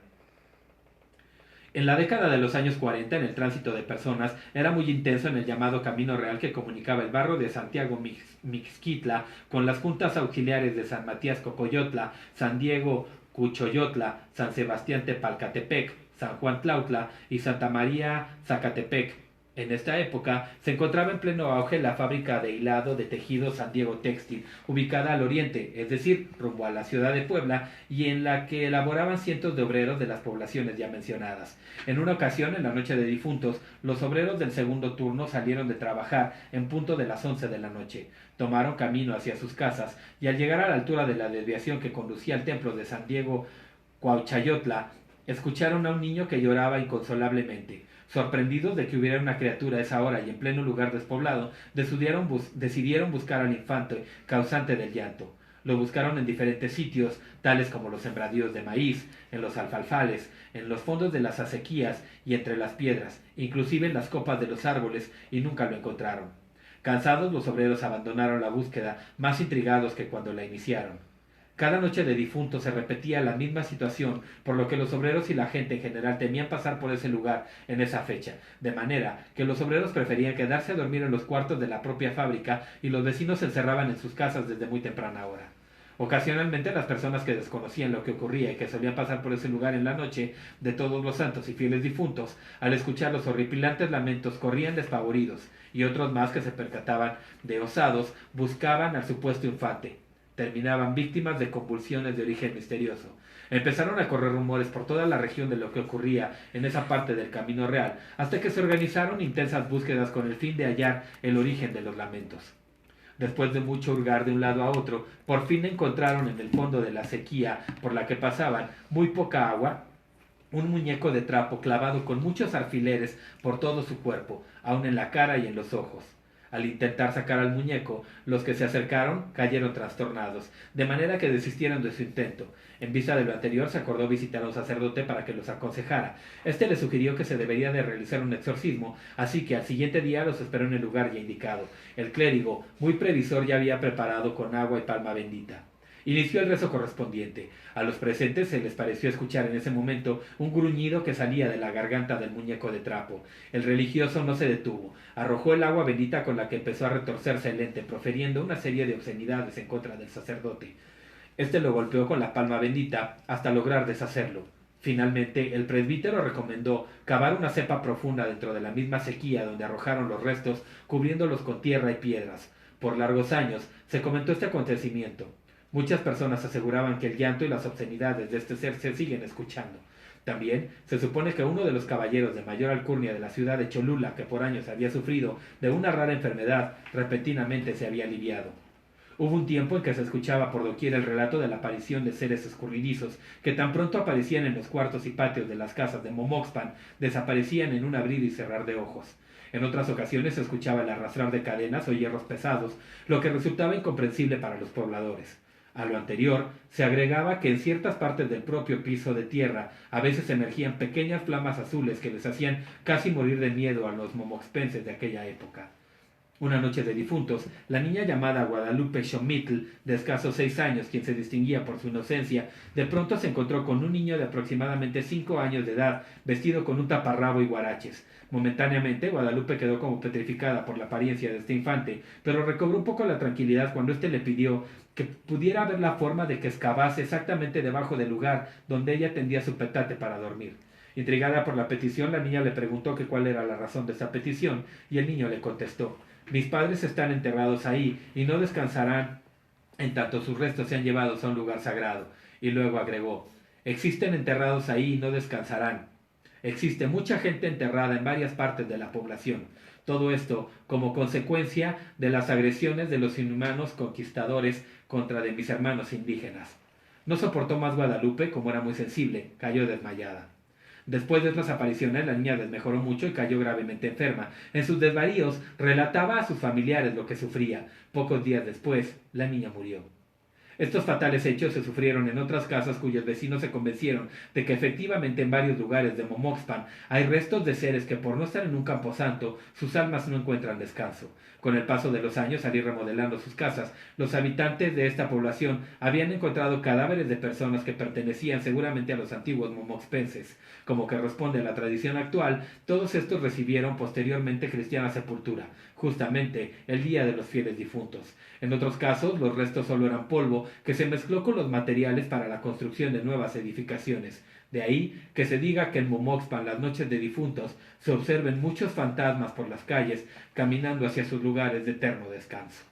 En la década de los años 40, en el tránsito de personas, era muy intenso en el llamado Camino Real que comunicaba el barrio de Santiago Mixquitla con las juntas auxiliares de San Matías Cocoyotla, San Diego Cuchoyotla, San Sebastián Tepalcatepec, San Juan Tlautla y Santa María Zacatepec. En esta época se encontraba en pleno auge la fábrica de hilado de tejido San Diego Textil, ubicada al oriente, es decir, rumbo a la ciudad de Puebla, y en la que elaboraban cientos de obreros de las poblaciones ya mencionadas. En una ocasión, en la noche de difuntos, los obreros del segundo turno salieron de trabajar en punto de las 11 de la noche. Tomaron camino hacia sus casas y al llegar a la altura de la desviación que conducía al templo de San Diego Cuauchayotla, escucharon a un niño que lloraba inconsolablemente. Sorprendidos de que hubiera una criatura a esa hora y en pleno lugar despoblado, decidieron buscar al infante causante del llanto. Lo buscaron en diferentes sitios, tales como los sembradíos de maíz, en los alfalfales, en los fondos de las acequias y entre las piedras, inclusive en las copas de los árboles, y nunca lo encontraron. Cansados, los obreros abandonaron la búsqueda, más intrigados que cuando la iniciaron. Cada noche de difunto se repetía la misma situación, por lo que los obreros y la gente en general temían pasar por ese lugar en esa fecha, de manera que los obreros preferían quedarse a dormir en los cuartos de la propia fábrica y los vecinos se encerraban en sus casas desde muy temprana hora. Ocasionalmente las personas que desconocían lo que ocurría y que solían pasar por ese lugar en la noche de todos los santos y fieles difuntos, al escuchar los horripilantes lamentos corrían despavoridos, y otros más que se percataban de osados buscaban al supuesto infante. Terminaban víctimas de convulsiones de origen misterioso. Empezaron a correr rumores por toda la región de lo que ocurría en esa parte del Camino Real, hasta que se organizaron intensas búsquedas con el fin de hallar el origen de los lamentos. Después de mucho hurgar de un lado a otro, por fin encontraron en el fondo de la sequía por la que pasaban muy poca agua, un muñeco de trapo clavado con muchos alfileres por todo su cuerpo, aun en la cara y en los ojos. Al intentar sacar al muñeco, los que se acercaron cayeron trastornados, de manera que desistieron de su intento. En vista de lo anterior, se acordó visitar a un sacerdote para que los aconsejara. Este le sugirió que se debería de realizar un exorcismo, así que al siguiente día los esperó en el lugar ya indicado. El clérigo, muy previsor, ya había preparado con agua y palma bendita. Inició el rezo correspondiente. A los presentes se les pareció escuchar en ese momento un gruñido que salía de la garganta del muñeco de trapo. El religioso no se detuvo. Arrojó el agua bendita con la que empezó a retorcerse el ente, proferiendo una serie de obscenidades en contra del sacerdote. Este lo golpeó con la palma bendita hasta lograr deshacerlo. Finalmente, el presbítero recomendó cavar una cepa profunda dentro de la misma sequía donde arrojaron los restos, cubriéndolos con tierra y piedras. Por largos años se comentó este acontecimiento. Muchas personas aseguraban que el llanto y las obscenidades de este ser se siguen escuchando. También se supone que uno de los caballeros de mayor alcurnia de la ciudad de Cholula, que por años había sufrido de una rara enfermedad, repentinamente se había aliviado. Hubo un tiempo en que se escuchaba por doquier el relato de la aparición de seres escurridizos, que tan pronto aparecían en los cuartos y patios de las casas de Momoxpan, desaparecían en un abrir y cerrar de ojos. En otras ocasiones se escuchaba el arrastrar de cadenas o hierros pesados, lo que resultaba incomprensible para los pobladores. A lo anterior se agregaba que en ciertas partes del propio piso de tierra a veces emergían pequeñas flamas azules que les hacían casi morir de miedo a los momoxpenses de aquella época. Una noche de difuntos, la niña llamada Guadalupe Xomitl, de escasos 6 años, quien se distinguía por su inocencia, de pronto se encontró con un niño de aproximadamente 5 años de edad, vestido con un taparrabo y guaraches. Momentáneamente, Guadalupe quedó como petrificada por la apariencia de este infante, pero recobró un poco la tranquilidad cuando éste le pidió que pudiera ver la forma de que excavase exactamente debajo del lugar donde ella tendía su petate para dormir. Intrigada por la petición, la niña le preguntó que cuál era la razón de esa petición, y el niño le contestó: mis padres están enterrados ahí y no descansarán en tanto sus restos sean llevados a un lugar sagrado. Y luego agregó: existen enterrados ahí y no descansarán. Existe mucha gente enterrada en varias partes de la población. Todo esto como consecuencia de las agresiones de los inhumanos conquistadores contra de mis hermanos indígenas. No soportó más Guadalupe, como era muy sensible, cayó desmayada. Después de estas apariciones, la niña desmejoró mucho y cayó gravemente enferma. En sus desvaríos, relataba a sus familiares lo que sufría. Pocos días después, la niña murió. Estos fatales hechos se sufrieron en otras casas cuyos vecinos se convencieron de que efectivamente en varios lugares de Momoxpan hay restos de seres que por no estar en un camposanto, sus almas no encuentran descanso. Con el paso de los años, al ir remodelando sus casas, los habitantes de esta población habían encontrado cadáveres de personas que pertenecían seguramente a los antiguos momoxpenses. Como que responde a la tradición actual, todos estos recibieron posteriormente cristiana sepultura, justamente el día de los fieles difuntos. En otros casos, los restos solo eran polvo que se mezcló con los materiales para la construcción de nuevas edificaciones. De ahí que se diga que en Momoxpan, las noches de difuntos, se observen muchos fantasmas por las calles caminando hacia sus lugares de eterno descanso.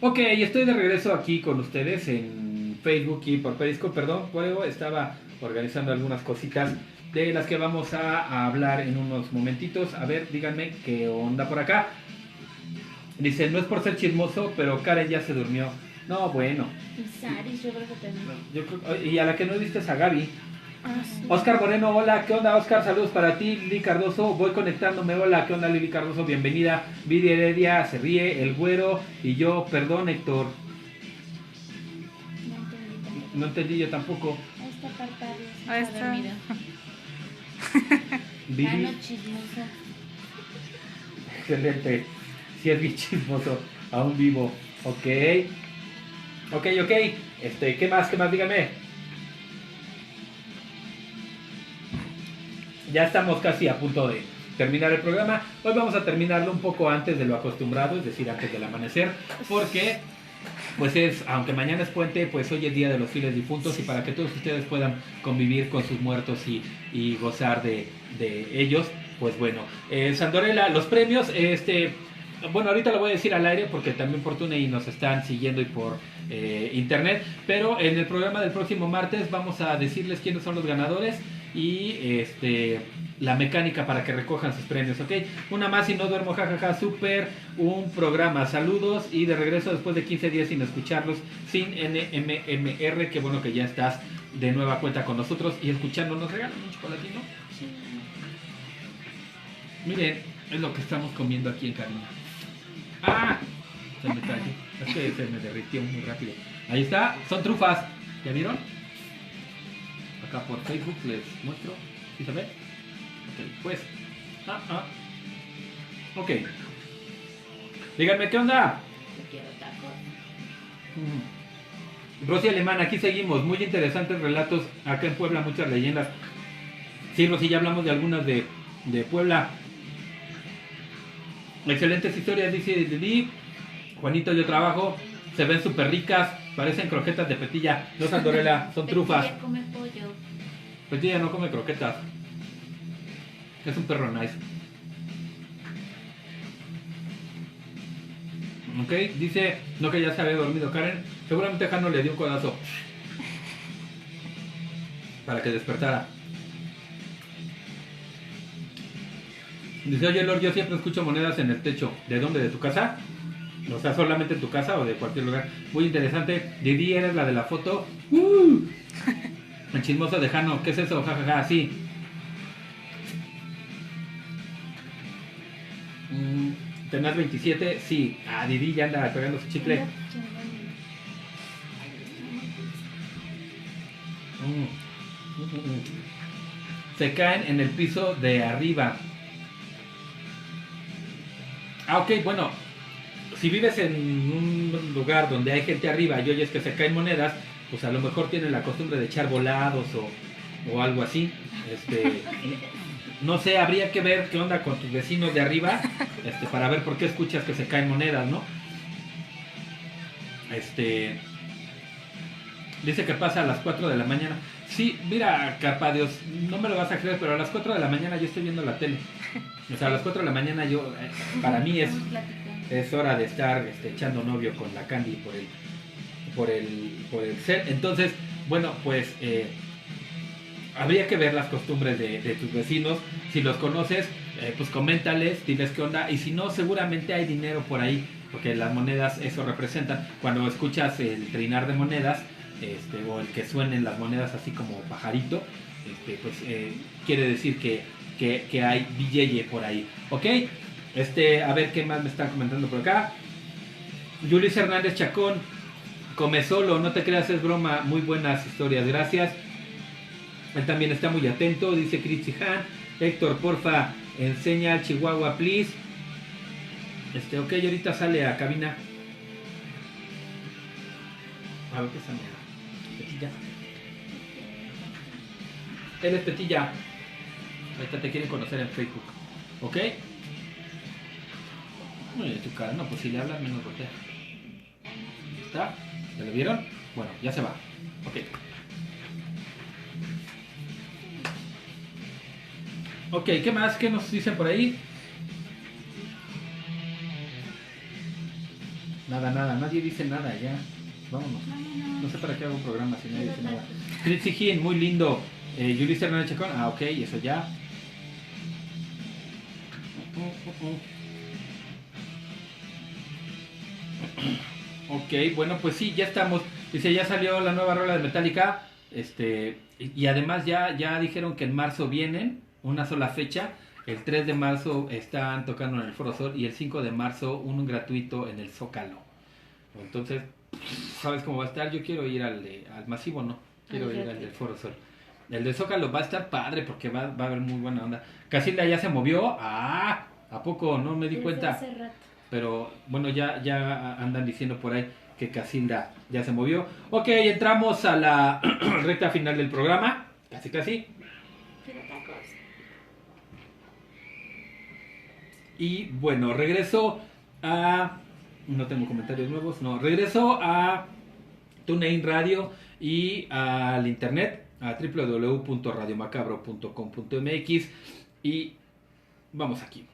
Ok, estoy de regreso aquí con ustedes en Facebook y por Periscope, perdón, pero estaba organizando algunas cositas de las que vamos a hablar en unos momentitos. A ver, díganme qué onda por acá. Dice, no es por ser chismoso, pero Karen ya se durmió. No, bueno. Y Saris, yo creo que también. Y a la que no viste es a Gaby. Ah, sí. Oscar Moreno, hola, ¿qué onda Oscar? Saludos para ti. Lili Cardoso, voy conectándome, hola, ¿qué onda Lili Cardoso? Bienvenida. Viri Heredia, se ríe, el güero y yo, perdón Héctor. No entendí tampoco. No entendí yo tampoco. Ahí está Parpadio. Ahí está. Dormido. Vivi, no chismoso. excelente. Si es bien chismoso, aún vivo. Ok. ¿Qué más? Dígame. Ya estamos casi a punto de terminar el programa. Hoy vamos a terminarlo un poco antes de lo acostumbrado, es decir, antes del amanecer, porque pues aunque mañana es puente, pues hoy es día de los fieles difuntos y para que todos ustedes puedan convivir con sus muertos y gozar de ellos, pues bueno, Sandorela, los premios, bueno, ahorita lo voy a decir al aire porque también por TuneIn nos están siguiendo y por internet, pero en el programa del próximo martes vamos a decirles quiénes son los ganadores y la mecánica para que recojan sus premios, ¿ok? Una más y no duermo, jajaja, súper, un programa, saludos y de regreso después de 15 días sin escucharlos, sin NMMR, qué bueno que ya estás de nueva cuenta con nosotros y escuchándonos. ¿Regalan un chocolatino? Sí. Miren, es lo que estamos comiendo aquí en cabina. ¡Ah! Se me cayó, es que se me derritió muy rápido. Ahí está, son trufas, ¿ya vieron? Acá por Facebook les muestro, ¿sí se ve? Ok, pues, ok. Díganme, ¿qué onda? Yo quiero tacos. Rosy Alemán, aquí seguimos. Muy interesantes relatos. Acá en Puebla, muchas leyendas. Sí, Rosy, ya hablamos de algunas de Puebla. Excelentes historias, dice Didi. Juanito, yo trabajo. Se ven súper ricas. Parecen croquetas de petilla. No, Sandorela, son trufas. Petilla come pollo. Petilla no come croquetas. Es un perro nice. Ok, dice, no, que ya se había dormido Karen. Seguramente Jano le dio un codazo para que despertara. Dice, oye Lord, yo siempre escucho monedas en el techo. ¿De dónde? ¿De tu casa? O sea, solamente en tu casa o de cualquier lugar. Muy interesante. Didi, eres la de la foto. El chismoso de Jano. ¿Qué es eso? Jajaja, sí. ¿Tenés 27? Sí. Ah, Didi ya anda pegando su chicle. Se caen en el piso de arriba. Ah, ok, bueno. Si vives en un lugar donde hay gente arriba y oyes que se caen monedas, pues a lo mejor tienen la costumbre de echar volados o algo así. No sé, habría que ver qué onda con tus vecinos de arriba, para ver por qué escuchas que se caen monedas, ¿no? Dice que pasa a las 4 de la mañana. Sí, mira, Carpadios, no me lo vas a creer, pero a las 4 de la mañana yo estoy viendo la tele. O sea, a las 4 de la mañana yo, para mí es hora de estar echando novio con la Candy por el set. Entonces, bueno, pues habría que ver las costumbres de tus vecinos. Si los conoces, pues coméntales, diles qué onda. Y si no, seguramente hay dinero por ahí, porque las monedas eso representan. Cuando escuchas el trinar de monedas, o el que suenen las monedas así como pajarito, pues quiere decir que hay billete por ahí. ¿Ok? A ver qué más me están comentando por acá. Julis Hernández Chacón, come solo, no te creas, es broma. Muy buenas historias, gracias. Él también está muy atento, dice Critzy Han. Héctor, porfa, enseña al Chihuahua, please. Ok, ahorita sale a cabina. A ver qué sale. Petilla. Él es Petilla. Ahorita te quieren conocer en Facebook. ¿Ok? Muy bien, tu cara. No, pues si le hablas menos voltea. ¿Está? ¿Ya lo vieron? Bueno, ya se va. Ok. Ok, ¿qué más? ¿Qué nos dicen por ahí? Nada, nadie dice nada, ya. Vámonos. No sé para qué hago un programa si nadie dice nada. Critzy Hin, muy lindo. Julis Hernández Chacón, ok, eso ya. Ok, bueno, pues sí, ya estamos. Dice, ya salió la nueva rola de Metallica. Y además ya dijeron que en marzo vienen, una sola fecha. El 3 de marzo están tocando en el Foro Sol y el 5 de marzo un gratuito en el Zócalo. Entonces, ¿sabes cómo va a estar? Yo quiero ir al masivo, ¿no? Quiero ir al del Foro Sol. El de Zócalo va a estar padre porque va a haber muy buena onda. Casilda ya se movió. Ah, ¿a poco? No me di cuenta. Hace rato. Pero bueno, ya andan diciendo por ahí que Casilda ya se movió. Ok, entramos a la recta final del programa. Casi. Y bueno, regreso a... No tengo comentarios nuevos. No, regreso a TuneIn Radio y al internet, a www.radiomacabro.com.mx. Y vamos aquí.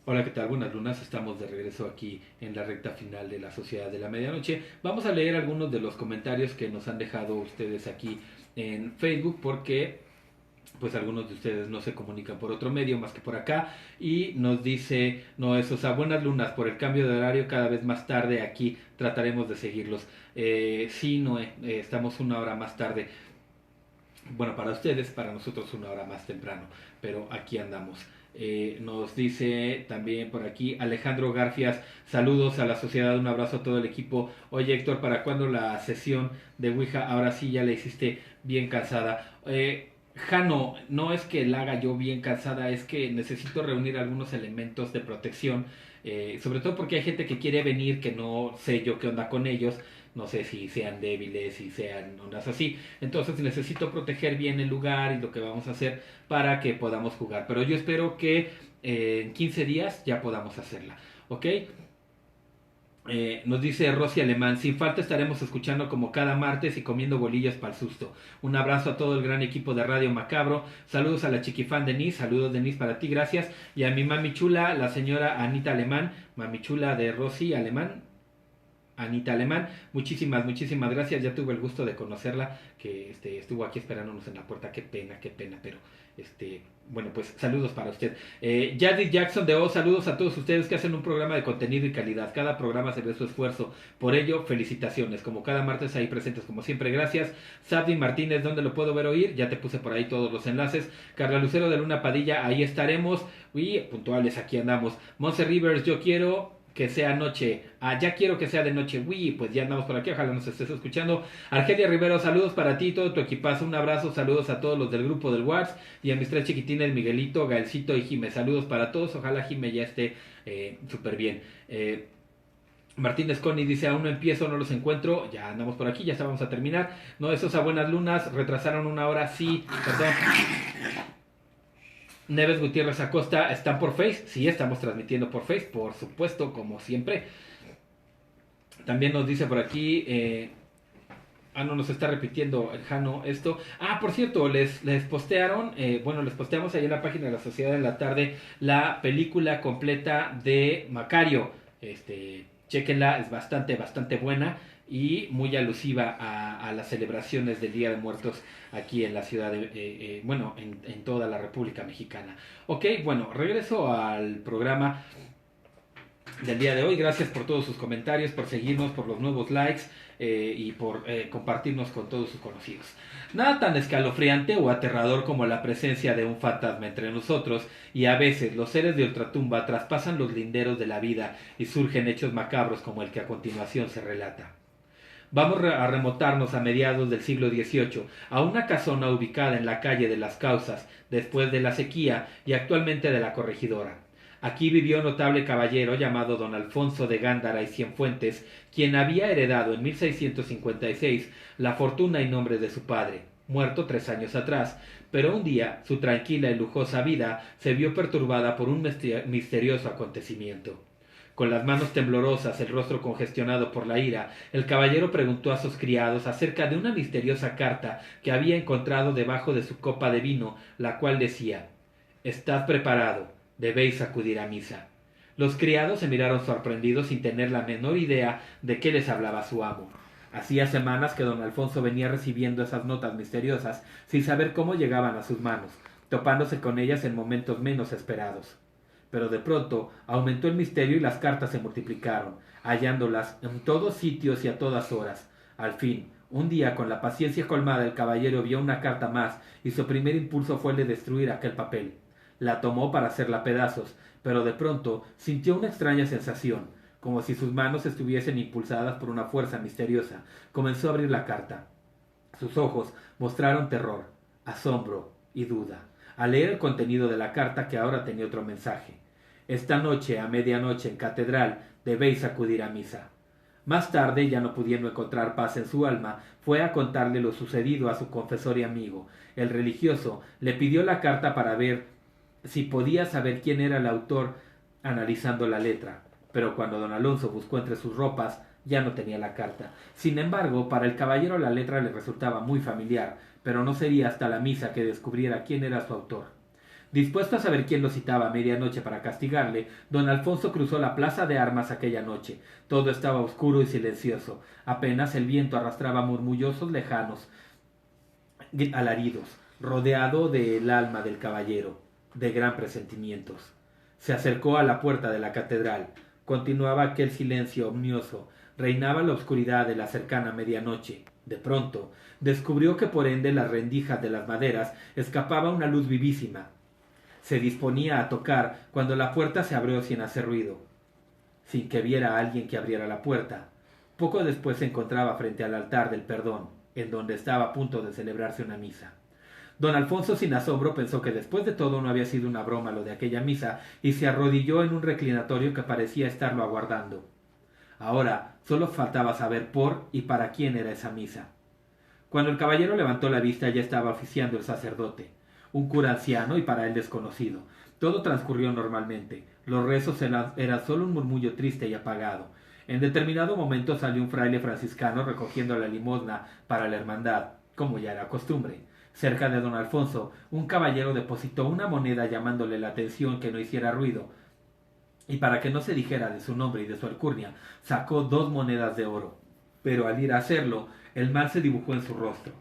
Hola, ¿qué tal? Buenas lunas, estamos de regreso aquí en la recta final de la Sociedad de la Medianoche. Vamos a leer algunos de los comentarios que nos han dejado ustedes aquí en Facebook, porque pues algunos de ustedes no se comunican por otro medio más que por acá. Y nos dice Noé Sosa, buenas lunas, por el cambio de horario cada vez más tarde aquí trataremos de seguirlos. Sí, Noé, estamos una hora más tarde. Bueno, para ustedes, para nosotros una hora más temprano, pero aquí andamos. Nos dice también por aquí Alejandro Garfias, saludos a la sociedad, un abrazo a todo el equipo. Oye Héctor, ¿para cuándo la sesión de Ouija? Ahora sí ya la hiciste bien cansada. Jano, no es que la haga yo bien cansada, es que necesito reunir algunos elementos de protección sobre todo porque hay gente que quiere venir, que no sé yo qué onda con ellos, no sé si sean débiles, si sean ondas así. Entonces necesito proteger bien el lugar y lo que vamos a hacer para que podamos jugar. Pero yo espero que en 15 días ya podamos hacerla. ¿Ok? Nos dice Rosy Alemán, sin falta estaremos escuchando como cada martes y comiendo bolillas para el susto. Un abrazo a todo el gran equipo de Radio Macabro. Saludos a la chiquifan Denise, saludos Denise para ti, gracias. Y a mi mami chula, la señora Anita Alemán, mami chula de Rosy Alemán. Anita Alemán, muchísimas gracias, ya tuve el gusto de conocerla, que estuvo aquí esperándonos en la puerta, qué pena, pero bueno, pues saludos para usted. Jadis Jackson de O, saludos a todos ustedes que hacen un programa de contenido y calidad, cada programa se ve su esfuerzo, por ello felicitaciones, como cada martes ahí presentes como siempre, gracias. Sabdi Martínez, ¿dónde lo puedo ver o oír? Ya te puse por ahí todos los enlaces. Carla Lucero de Luna Padilla, ahí estaremos, y puntuales aquí andamos. Monse Rivers, yo quiero que sea noche, ya quiero que sea de noche, pues ya andamos por aquí, ojalá nos estés escuchando. Argelia Rivero, saludos para ti y todo tu equipazo, un abrazo, saludos a todos los del grupo del WhatsApp y a mis 3 chiquitines, Miguelito, Gaelcito y Jime, saludos para todos, ojalá Jime ya esté súper bien. Martínez Connie dice, aún no empiezo, no los encuentro, ya andamos por aquí, ya vamos a terminar. No, esos a buenas lunas, retrasaron una hora, sí, perdón. Neves Gutiérrez Acosta, ¿están por Face? Sí, estamos transmitiendo por Face, por supuesto, como siempre. También nos dice por aquí, no nos está repitiendo el Jano esto. Por cierto, les postearon, les posteamos ahí en la página de la Sociedad de la Tarde la película completa de Macario. Chéquenla, es bastante buena y muy alusiva a las celebraciones del Día de Muertos aquí en la ciudad de, en toda la República Mexicana. Ok, bueno, regreso al programa del día de hoy. Gracias por todos sus comentarios, por seguirnos, por los nuevos likes y por compartirnos con todos sus conocidos. Nada tan escalofriante o aterrador como la presencia de un fantasma entre nosotros, y a veces los seres de ultratumba traspasan los linderos de la vida y surgen hechos macabros como el que a continuación se relata. Vamos a remontarnos a mediados del siglo XVIII, a una casona ubicada en la calle de las Causas, después de la sequía y actualmente de la Corregidora. Aquí vivió un notable caballero llamado don Alfonso de Gándara y Cienfuentes, quien había heredado en 1656 la fortuna y nombre de su padre, muerto 3 años atrás, pero un día su tranquila y lujosa vida se vio perturbada por un misterioso acontecimiento. Con las manos temblorosas, el rostro congestionado por la ira, el caballero preguntó a sus criados acerca de una misteriosa carta que había encontrado debajo de su copa de vino, la cual decía: «Estad preparado, debéis acudir a misa». Los criados se miraron sorprendidos sin tener la menor idea de qué les hablaba su amo. Hacía semanas que don Alfonso venía recibiendo esas notas misteriosas sin saber cómo llegaban a sus manos, topándose con ellas en momentos menos esperados. Pero de pronto aumentó el misterio y las cartas se multiplicaron, hallándolas en todos sitios y a todas horas. Al fin, un día, con la paciencia colmada, el caballero vio una carta más y su primer impulso fue el de destruir aquel papel. La tomó para hacerla pedazos, pero de pronto sintió una extraña sensación, como si sus manos estuviesen impulsadas por una fuerza misteriosa. Comenzó a abrir la carta. Sus ojos mostraron terror, asombro y duda al leer el contenido de la carta, que ahora tenía otro mensaje. «Esta noche, a medianoche, en catedral, debéis acudir a misa». Más tarde, ya no pudiendo encontrar paz en su alma, fue a contarle lo sucedido a su confesor y amigo. El religioso le pidió la carta para ver si podía saber quién era el autor, analizando la letra. Pero cuando don Alonso buscó entre sus ropas, ya no tenía la carta. Sin embargo, para el caballero la letra le resultaba muy familiar, pero no sería hasta la misa que descubriera quién era su autor. Dispuesto a saber quién lo citaba a medianoche para castigarle, don Alfonso cruzó la plaza de armas aquella noche. Todo estaba oscuro y silencioso. Apenas el viento arrastraba murmullosos lejanos alaridos, rodeado del alma del caballero, de gran presentimientos. Se acercó a la puerta de la catedral. Continuaba aquel silencio ominoso. Reinaba la oscuridad de la cercana medianoche. De pronto, descubrió que por ende las rendijas de las maderas escapaba una luz vivísima. Se disponía a tocar cuando la puerta se abrió sin hacer ruido, sin que viera a alguien que abriera la puerta. Poco después se encontraba frente al altar del perdón, en donde estaba a punto de celebrarse una misa. Don Alfonso sin asombro pensó que después de todo no había sido una broma lo de aquella misa y se arrodilló en un reclinatorio que parecía estarlo aguardando. Ahora solo faltaba saber por y para quién era esa misa. Cuando el caballero levantó la vista ya estaba oficiando el sacerdote, un cura anciano y para él desconocido. Todo transcurrió normalmente. Los rezos eran solo un murmullo triste y apagado. En determinado momento salió un fraile franciscano recogiendo la limosna para la hermandad, como ya era costumbre. Cerca de don Alfonso, un caballero depositó una moneda llamándole la atención que no hiciera ruido, y para que no se dijera de su nombre y de su alcurnia, sacó 2 monedas de oro. Pero al ir a hacerlo, el mal se dibujó en su rostro,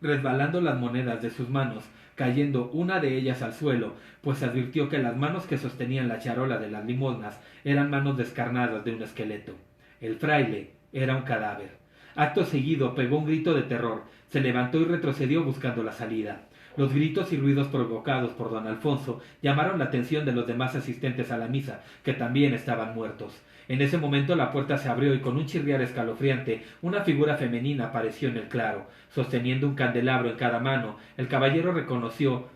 resbalando las monedas de sus manos, cayendo una de ellas al suelo, pues advirtió que las manos que sostenían la charola de las limosnas eran manos descarnadas de un esqueleto. El fraile era un cadáver. Acto seguido pegó un grito de terror, se levantó y retrocedió buscando la salida. Los gritos y ruidos provocados por don Alfonso llamaron la atención de los demás asistentes a la misa, que también estaban muertos. En ese momento la puerta se abrió y con un chirriar escalofriante una figura femenina apareció en el claro. Sosteniendo un candelabro en cada mano, el caballero reconoció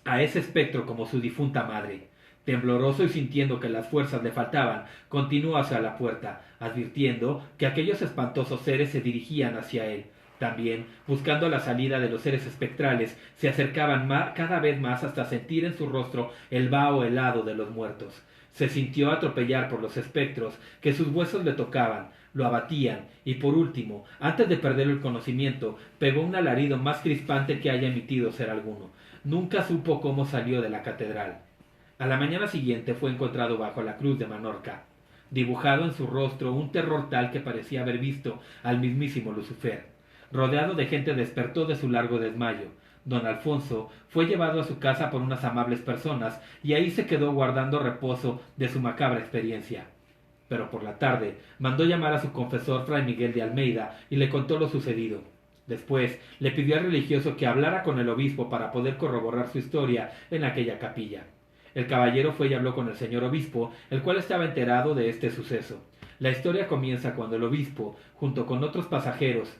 a ese espectro como su difunta madre. Tembloroso y sintiendo que las fuerzas le faltaban, continuó hacia la puerta, advirtiendo que aquellos espantosos seres se dirigían hacia él. También, buscando la salida de los seres espectrales, se acercaban cada vez más hasta sentir en su rostro el vaho helado de los muertos. Se sintió atropellar por los espectros, que sus huesos le tocaban, lo abatían, y por último, antes de perder el conocimiento, pegó un alarido más crispante que haya emitido ser alguno. Nunca supo cómo salió de la catedral. A la mañana siguiente fue encontrado bajo la cruz de Menorca, dibujado en su rostro un terror tal que parecía haber visto al mismísimo Lucifer. Rodeado de gente despertó de su largo desmayo. Don Alfonso fue llevado a su casa por unas amables personas y ahí se quedó guardando reposo de su macabra experiencia. Pero por la tarde mandó llamar a su confesor Fray Miguel de Almeida y le contó lo sucedido. Después le pidió al religioso que hablara con el obispo para poder corroborar su historia en aquella capilla. El caballero fue y habló con el señor obispo, el cual estaba enterado de este suceso. La historia comienza cuando el obispo, junto con otros pasajeros,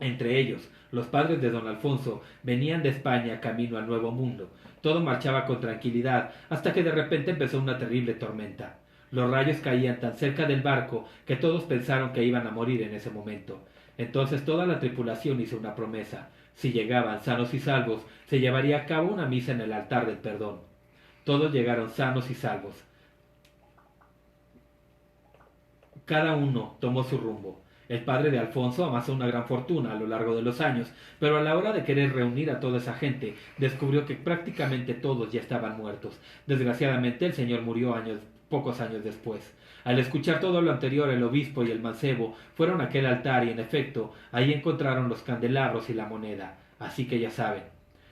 entre ellos los padres de don Alfonso, venían de España camino al Nuevo Mundo. Todo marchaba con tranquilidad, hasta que de repente empezó una terrible tormenta. Los rayos caían tan cerca del barco que todos pensaron que iban a morir en ese momento. Entonces toda la tripulación hizo una promesa. Si llegaban sanos y salvos, se llevaría a cabo una misa en el altar del perdón. Todos llegaron sanos y salvos. Cada uno tomó su rumbo. El padre de Alfonso amasó una gran fortuna a lo largo de los años, pero a la hora de querer reunir a toda esa gente, descubrió que prácticamente todos ya estaban muertos. Desgraciadamente el señor murió pocos años después. Al escuchar todo lo anterior, el obispo y el mancebo fueron a aquel altar y, en efecto, ahí encontraron los candelabros y la moneda. Así que ya saben,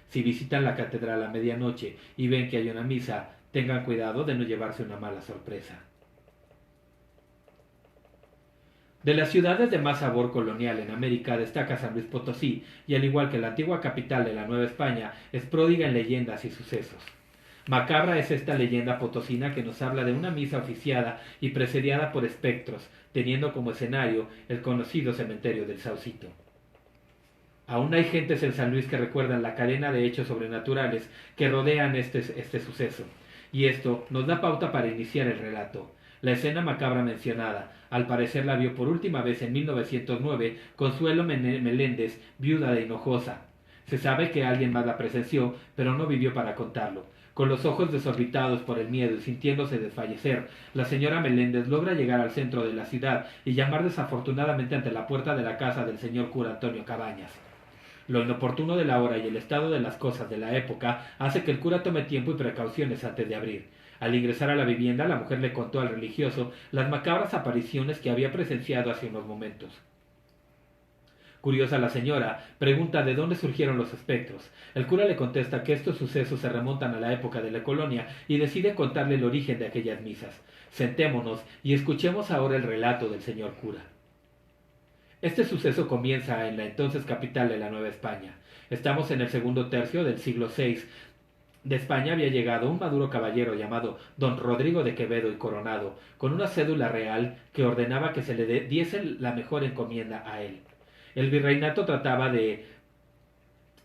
si visitan la catedral a medianoche y ven que hay una misa, tengan cuidado de no llevarse una mala sorpresa. De las ciudades de más sabor colonial en América destaca San Luis Potosí, y al igual que la antigua capital de la Nueva España, es pródiga en leyendas y sucesos. Macabra es esta leyenda potosina que nos habla de una misa oficiada y precedida por espectros, teniendo como escenario el conocido cementerio del Saucito. Aún hay gentes en San Luis que recuerdan la cadena de hechos sobrenaturales que rodean este suceso, y esto nos da pauta para iniciar el relato. La escena macabra mencionada, al parecer la vio por última vez en 1909 Consuelo Meléndez, viuda de Hinojosa. Se sabe que alguien más la presenció, pero no vivió para contarlo. Con los ojos desorbitados por el miedo y sintiéndose desfallecer, la señora Meléndez logra llegar al centro de la ciudad y llamar desafortunadamente ante la puerta de la casa del señor cura Antonio Cabañas. Lo inoportuno de la hora y el estado de las cosas de la época hace que el cura tome tiempo y precauciones antes de abrir. Al ingresar a la vivienda, la mujer le contó al religioso las macabras apariciones que había presenciado hace unos momentos. Curiosa la señora, pregunta de dónde surgieron los espectros. El cura le contesta que estos sucesos se remontan a la época de la colonia y decide contarle el origen de aquellas misas. Sentémonos y escuchemos ahora el relato del señor cura. Este suceso comienza en la entonces capital de la Nueva España. Estamos en el segundo tercio del siglo VI. De España había llegado un maduro caballero llamado don Rodrigo de Quevedo y Coronado, con una cédula real que ordenaba que se le diese la mejor encomienda a él. El virreinato trataba de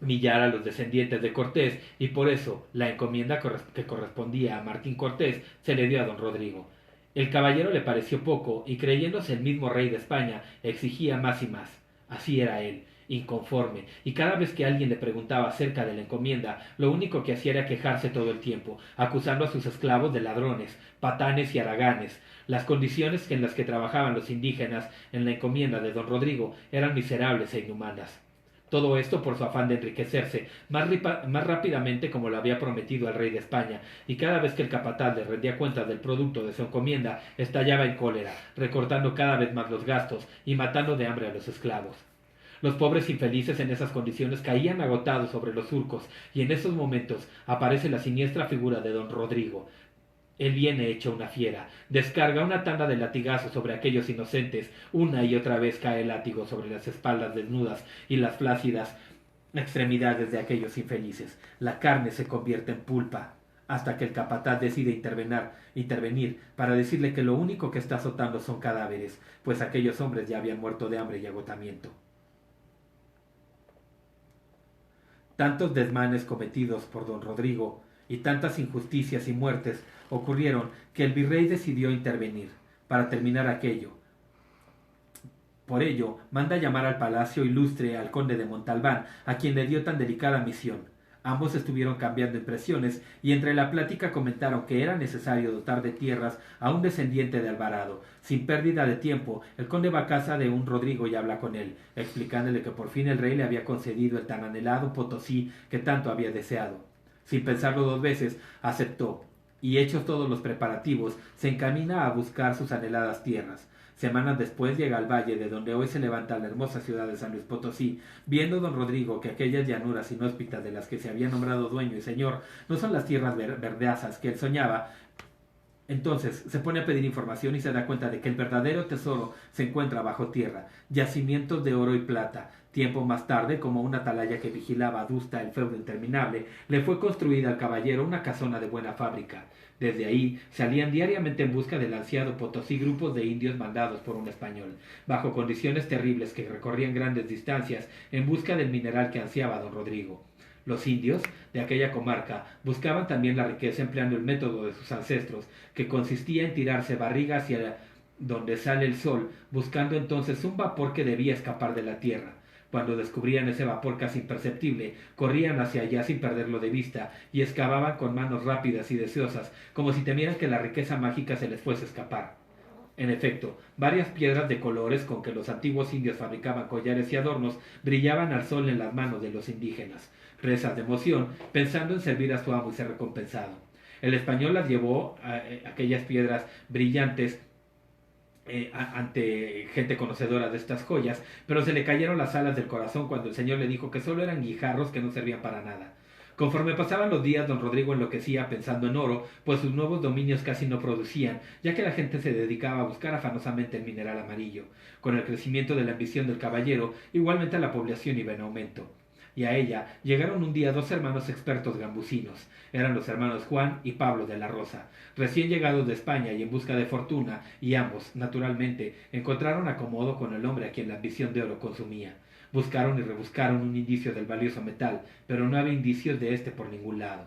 humillar a los descendientes de Cortés, y por eso la encomienda que correspondía a Martín Cortés se le dio a don Rodrigo. El caballero le pareció poco, y creyéndose el mismo rey de España, exigía más y más. Así era él, inconforme, y cada vez que alguien le preguntaba acerca de la encomienda, lo único que hacía era quejarse todo el tiempo, acusando a sus esclavos de ladrones, patanes y haraganes. Las condiciones en las que trabajaban los indígenas en la encomienda de don Rodrigo eran miserables e inhumanas. Todo esto por su afán de enriquecerse más rápidamente como lo había prometido al rey de España, y cada vez que el capataz le rendía cuenta del producto de su encomienda, estallaba en cólera, recortando cada vez más los gastos y matando de hambre a los esclavos. Los pobres infelices en esas condiciones caían agotados sobre los surcos, y en esos momentos aparece la siniestra figura de don Rodrigo. Él viene hecho una fiera, descarga una tanda de latigazos sobre aquellos inocentes, una y otra vez cae el látigo sobre las espaldas desnudas y las flácidas extremidades de aquellos infelices. La carne se convierte en pulpa, hasta que el capataz decide intervenir para decirle que lo único que está azotando son cadáveres, pues aquellos hombres ya habían muerto de hambre y agotamiento. Tantos desmanes cometidos por don Rodrigo y tantas injusticias y muertes ocurrieron que el virrey decidió intervenir para terminar aquello. Por ello, manda llamar al palacio ilustre al conde de Montalbán, a quien le dio tan delicada misión. Ambos estuvieron cambiando impresiones y entre la plática comentaron que era necesario dotar de tierras a un descendiente de Alvarado. Sin pérdida de tiempo, el conde va a casa de un Rodrigo y habla con él, explicándole que por fin el rey le había concedido el tan anhelado Potosí que tanto había deseado. Sin pensarlo dos veces, aceptó, y hechos todos los preparativos, se encamina a buscar sus anheladas tierras. Semanas después llega al valle de donde hoy se levanta la hermosa ciudad de San Luis Potosí, viendo don Rodrigo que aquellas llanuras inhóspitas de las que se había nombrado dueño y señor no son las tierras verdeazas que él soñaba. Entonces se pone a pedir información y se da cuenta de que el verdadero tesoro se encuentra bajo tierra, yacimientos de oro y plata. Tiempo más tarde, como una atalaya que vigilaba adusta el feudo interminable, le fue construida al caballero una casona de buena fábrica. Desde ahí salían diariamente en busca del ansiado Potosí grupos de indios mandados por un español, bajo condiciones terribles que recorrían grandes distancias en busca del mineral que ansiaba don Rodrigo. Los indios de aquella comarca buscaban también la riqueza empleando el método de sus ancestros, que consistía en tirarse barriga hacia donde sale el sol, buscando entonces un vapor que debía escapar de la tierra. Cuando descubrían ese vapor casi imperceptible, corrían hacia allá sin perderlo de vista y excavaban con manos rápidas y deseosas, como si temieran que la riqueza mágica se les fuese a escapar. En efecto, varias piedras de colores con que los antiguos indios fabricaban collares y adornos brillaban al sol en las manos de los indígenas, rezas de emoción, pensando en servir a su amo y ser recompensado. El español las llevó a aquellas piedras brillantes ante gente conocedora de estas joyas, pero se le cayeron las alas del corazón cuando el señor le dijo que solo eran guijarros que no servían para nada. Conforme pasaban los días, don Rodrigo enloquecía pensando en oro, pues sus nuevos dominios casi no producían, ya que la gente se dedicaba a buscar afanosamente el mineral amarillo. Con el crecimiento de la ambición del caballero, igualmente la población iba en aumento. Y a ella llegaron un día dos hermanos expertos gambusinos. Eran los hermanos Juan y Pablo de la Rosa, recién llegados de España y en busca de fortuna, y ambos, naturalmente, encontraron acomodo con el hombre a quien la ambición de oro consumía. Buscaron y rebuscaron un indicio del valioso metal, pero no había indicios de este por ningún lado.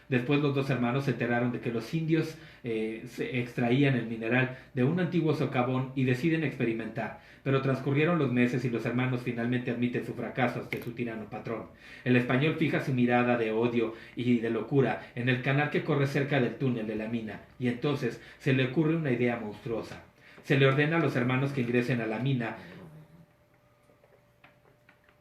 Después los dos hermanos se enteraron de que los indios se extraían el mineral de un antiguo socavón y deciden experimentar, pero transcurrieron los meses y los hermanos finalmente admiten su fracaso ante su tirano patrón. El español fija su mirada de odio y de locura en el canal que corre cerca del túnel de la mina, y entonces se le ocurre una idea monstruosa. Se le ordena a los hermanos que ingresen a la mina,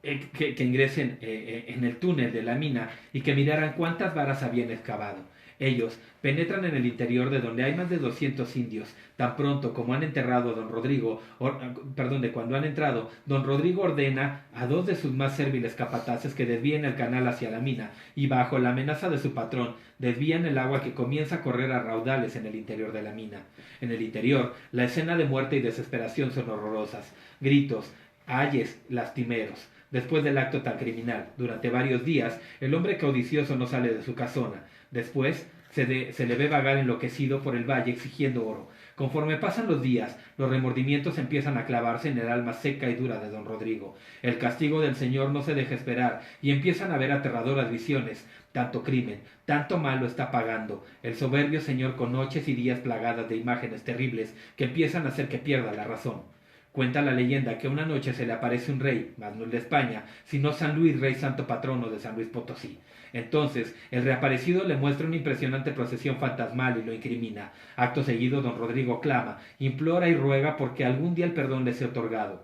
que ingresen en el túnel de la mina y que miraran cuántas varas habían excavado. Ellos penetran en el interior de donde hay más de 200 indios. Tan pronto como han enterrado a don Rodrigo, cuando han entrado, don Rodrigo ordena a dos de sus más serviles capataces que desvíen el canal hacia la mina y bajo la amenaza de su patrón desvían el agua que comienza a correr a raudales en el interior de la mina. En el interior, la escena de muerte y desesperación son horrorosas. Gritos, ayes lastimeros. Después del acto tan criminal, durante varios días, el hombre codicioso no sale de su casona. Después, Se le ve vagar enloquecido por el valle exigiendo oro. Conforme pasan los días, los remordimientos empiezan a clavarse en el alma seca y dura de don Rodrigo. El castigo del Señor no se deja esperar y empiezan a ver aterradoras visiones. Tanto crimen, tanto mal lo está pagando el soberbio Señor con noches y días plagadas de imágenes terribles que empiezan a hacer que pierda la razón. Cuenta la leyenda que una noche se le aparece un rey, mas no el de España, sino San Luis, rey santo patrono de San Luis Potosí. Entonces, el reaparecido le muestra una impresionante procesión fantasmal y lo incrimina. Acto seguido, don Rodrigo clama, implora y ruega porque algún día el perdón le sea otorgado.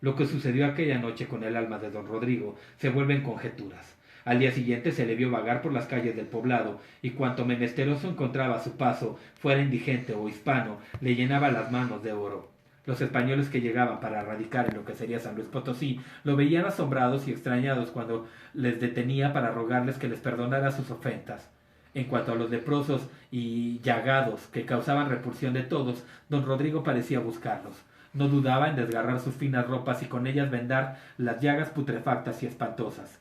Lo que sucedió aquella noche con el alma de don Rodrigo se vuelven conjeturas. Al día siguiente se le vio vagar por las calles del poblado, y cuanto menesteroso encontraba a su paso, fuera indigente o hispano, le llenaba las manos de oro. Los españoles que llegaban para radicar en lo que sería San Luis Potosí lo veían asombrados y extrañados cuando les detenía para rogarles que les perdonara sus ofensas. En cuanto a los leprosos y llagados que causaban repulsión de todos, don Rodrigo parecía buscarlos. No dudaba en desgarrar sus finas ropas y con ellas vendar las llagas putrefactas y espantosas.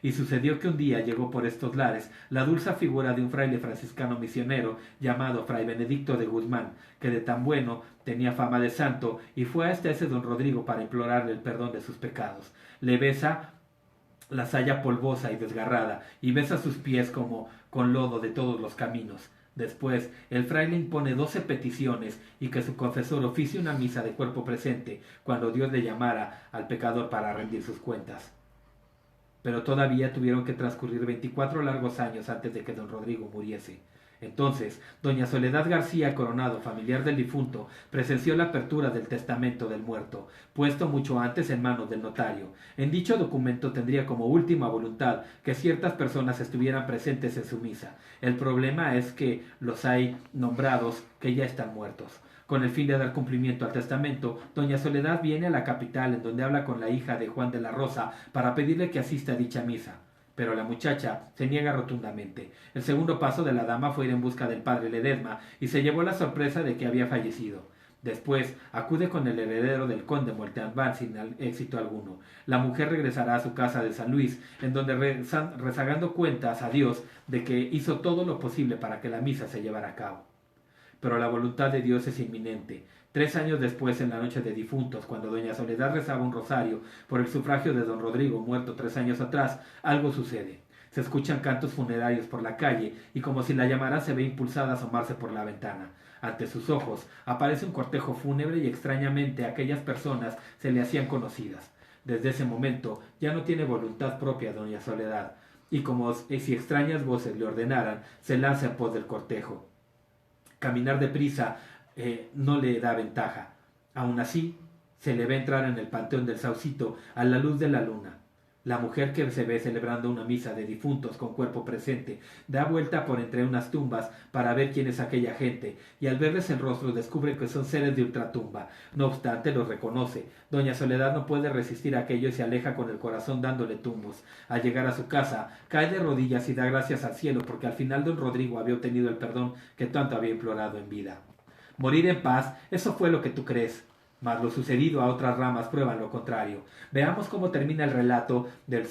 Y sucedió que un día llegó por estos lares la dulce figura de un fraile franciscano misionero llamado Fray Benedicto de Guzmán, que de tan bueno tenía fama de santo, y fue hasta ese don Rodrigo para implorarle el perdón de sus pecados. Le besa la saya polvosa y desgarrada, y besa sus pies como con lodo de todos los caminos. Después, el fraile impone 12 peticiones y que su confesor oficie una misa de cuerpo presente cuando Dios le llamara al pecador para rendir sus cuentas. Pero todavía tuvieron que transcurrir 24 largos años antes de que don Rodrigo muriese. Entonces, doña Soledad García Coronado, familiar del difunto, presenció la apertura del testamento del muerto, puesto mucho antes en manos del notario. En dicho documento tendría como última voluntad que ciertas personas estuvieran presentes en su misa. El problema es que los hay nombrados que ya están muertos. Con el fin de dar cumplimiento al testamento, doña Soledad viene a la capital, en donde habla con la hija de Juan de la Rosa para pedirle que asista a dicha misa. Pero la muchacha se niega rotundamente. El segundo paso de la dama fue ir en busca del padre Ledesma y se llevó la sorpresa de que había fallecido. Después acude con el heredero del conde Montalbán sin éxito alguno. La mujer regresará a su casa de San Luis, en donde rezagando cuentas a Dios de que hizo todo lo posible para que la misa se llevara a cabo. Pero la voluntad de Dios es inminente. 3 años después, en la noche de difuntos, cuando doña Soledad rezaba un rosario por el sufragio de don Rodrigo, muerto 3 años atrás, algo sucede. Se escuchan cantos funerarios por la calle y como si la llamara se ve impulsada a asomarse por la ventana. Ante sus ojos aparece un cortejo fúnebre y extrañamente aquellas personas se le hacían conocidas. Desde ese momento ya no tiene voluntad propia doña Soledad y como si extrañas voces le ordenaran, se lanza en pos del cortejo. Caminar deprisa no le da ventaja. Aún así, se le ve entrar en el panteón del Saucito a la luz de la luna. La mujer que se ve celebrando una misa de difuntos con cuerpo presente da vuelta por entre unas tumbas para ver quién es aquella gente y al verles el rostro descubre que son seres de ultratumba. No obstante, los reconoce. Doña Soledad no puede resistir aquello y se aleja con el corazón dándole tumbos. Al llegar a su casa, cae de rodillas y da gracias al cielo porque al final don Rodrigo había obtenido el perdón que tanto había implorado en vida. Morir en paz, eso fue lo que tú crees. Mas lo sucedido a otras ramas prueban lo contrario. Veamos cómo termina el relato del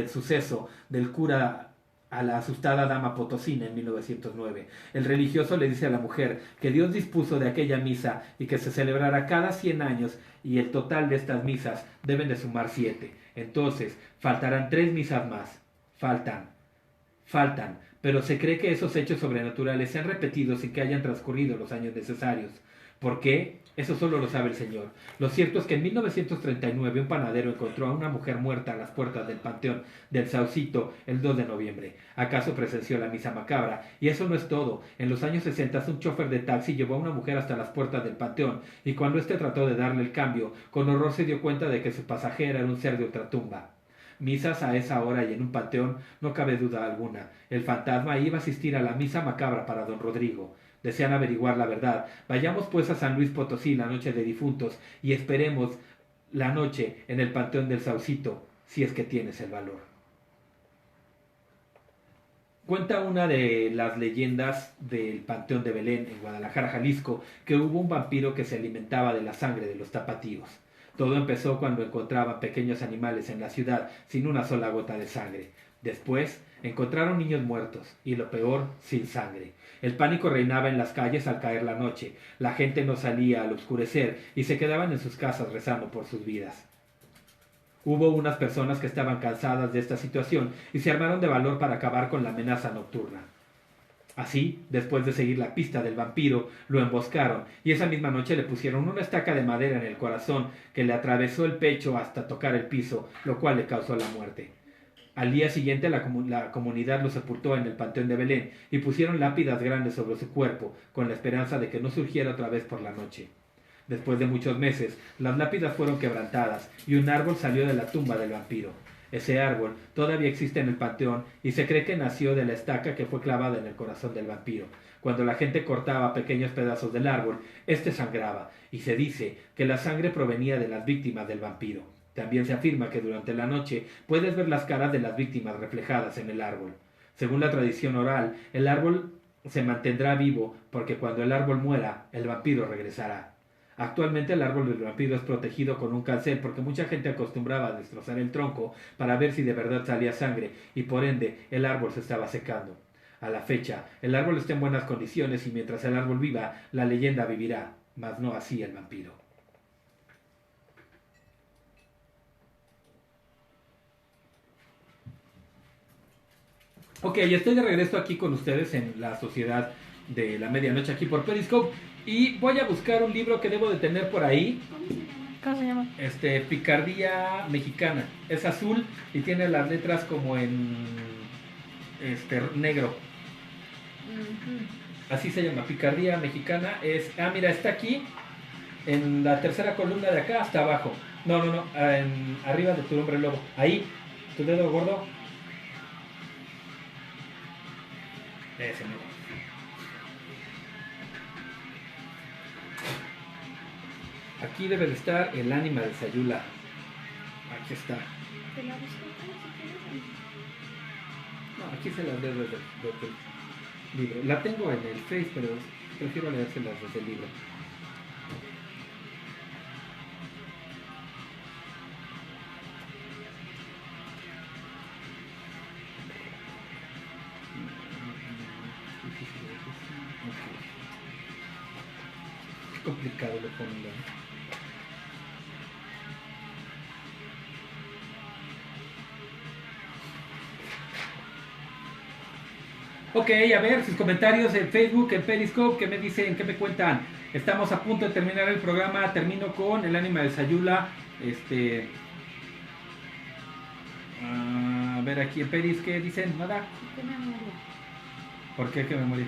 suceso del cura a la asustada dama potosina en 1909. El religioso le dice a la mujer que Dios dispuso de aquella misa y que se celebrará cada 100 años y el total de estas misas deben de sumar 7. Entonces, faltarán 3 misas más. Faltan, pero se cree que esos hechos sobrenaturales se han repetido sin que hayan transcurrido los años necesarios. ¿Por qué? Eso solo lo sabe el Señor. Lo cierto es que en 1939 un panadero encontró a una mujer muerta a las puertas del panteón del Saucito el 2 de noviembre. ¿Acaso presenció la misa macabra? Y eso no es todo. En los años 60 un chofer de taxi llevó a una mujer hasta las puertas del panteón y cuando éste trató de darle el cambio, con horror se dio cuenta de que su pasajera era un ser de ultratumba. Misas a esa hora y en un panteón, no cabe duda alguna. El fantasma iba a asistir a la misa macabra para don Rodrigo. Desean averiguar la verdad. Vayamos pues a San Luis Potosí la noche de difuntos y esperemos la noche en el panteón del Saucito, si es que tienes el valor. Cuenta una de las leyendas del Panteón de Belén en Guadalajara, Jalisco, que hubo un vampiro que se alimentaba de la sangre de los tapatíos. Todo empezó cuando encontraban pequeños animales en la ciudad sin una sola gota de sangre. Después encontraron niños muertos y lo peor, sin sangre. El pánico reinaba en las calles al caer la noche. La gente no salía al oscurecer y se quedaban en sus casas rezando por sus vidas. Hubo unas personas que estaban cansadas de esta situación y se armaron de valor para acabar con la amenaza nocturna. Así, después de seguir la pista del vampiro, lo emboscaron y esa misma noche le pusieron una estaca de madera en el corazón que le atravesó el pecho hasta tocar el piso, lo cual le causó la muerte. Al día siguiente la comunidad lo sepultó en el Panteón de Belén y pusieron lápidas grandes sobre su cuerpo con la esperanza de que no surgiera otra vez por la noche. Después de muchos meses, las lápidas fueron quebrantadas y un árbol salió de la tumba del vampiro. Ese árbol todavía existe en el panteón y se cree que nació de la estaca que fue clavada en el corazón del vampiro. Cuando la gente cortaba pequeños pedazos del árbol, este sangraba y se dice que la sangre provenía de las víctimas del vampiro. También se afirma que durante la noche puedes ver las caras de las víctimas reflejadas en el árbol. Según la tradición oral, el árbol se mantendrá vivo porque cuando el árbol muera, el vampiro regresará. Actualmente el árbol del vampiro es protegido con un cancel porque mucha gente acostumbraba a destrozar el tronco para ver si de verdad salía sangre y por ende el árbol se estaba secando. A la fecha, el árbol está en buenas condiciones y mientras el árbol viva, la leyenda vivirá, mas no así el vampiro. Ok, estoy de regreso aquí con ustedes en la Sociedad de la Medianoche aquí por Periscope y voy a buscar un libro que debo de tener por ahí. ¿Cómo se llama? Picardía Mexicana. Es azul y tiene las letras como en negro. Así se llama, Picardía Mexicana. Mira, está aquí en la tercera columna de acá hasta abajo. No, arriba de tu hombre lobo. Ahí, tu dedo gordo. Ese mismo. Aquí debe de estar el ánima de Sayula. Aquí está. ¿Te la busco si quieres? No, aquí se las leo desde el libro. La tengo en el Face, pero prefiero leérselas desde el libro. Qué complicado lo ponen, ¿no? Ok, a ver, sus comentarios en Facebook, en Periscope, ¿qué me dicen? ¿Qué me cuentan? Estamos a punto de terminar el programa, termino con el ánima de Sayula. A ver aquí en Peris, ¿qué dicen? Nada. ¿Qué memoria? ¿Por qué? ¿Qué memoria?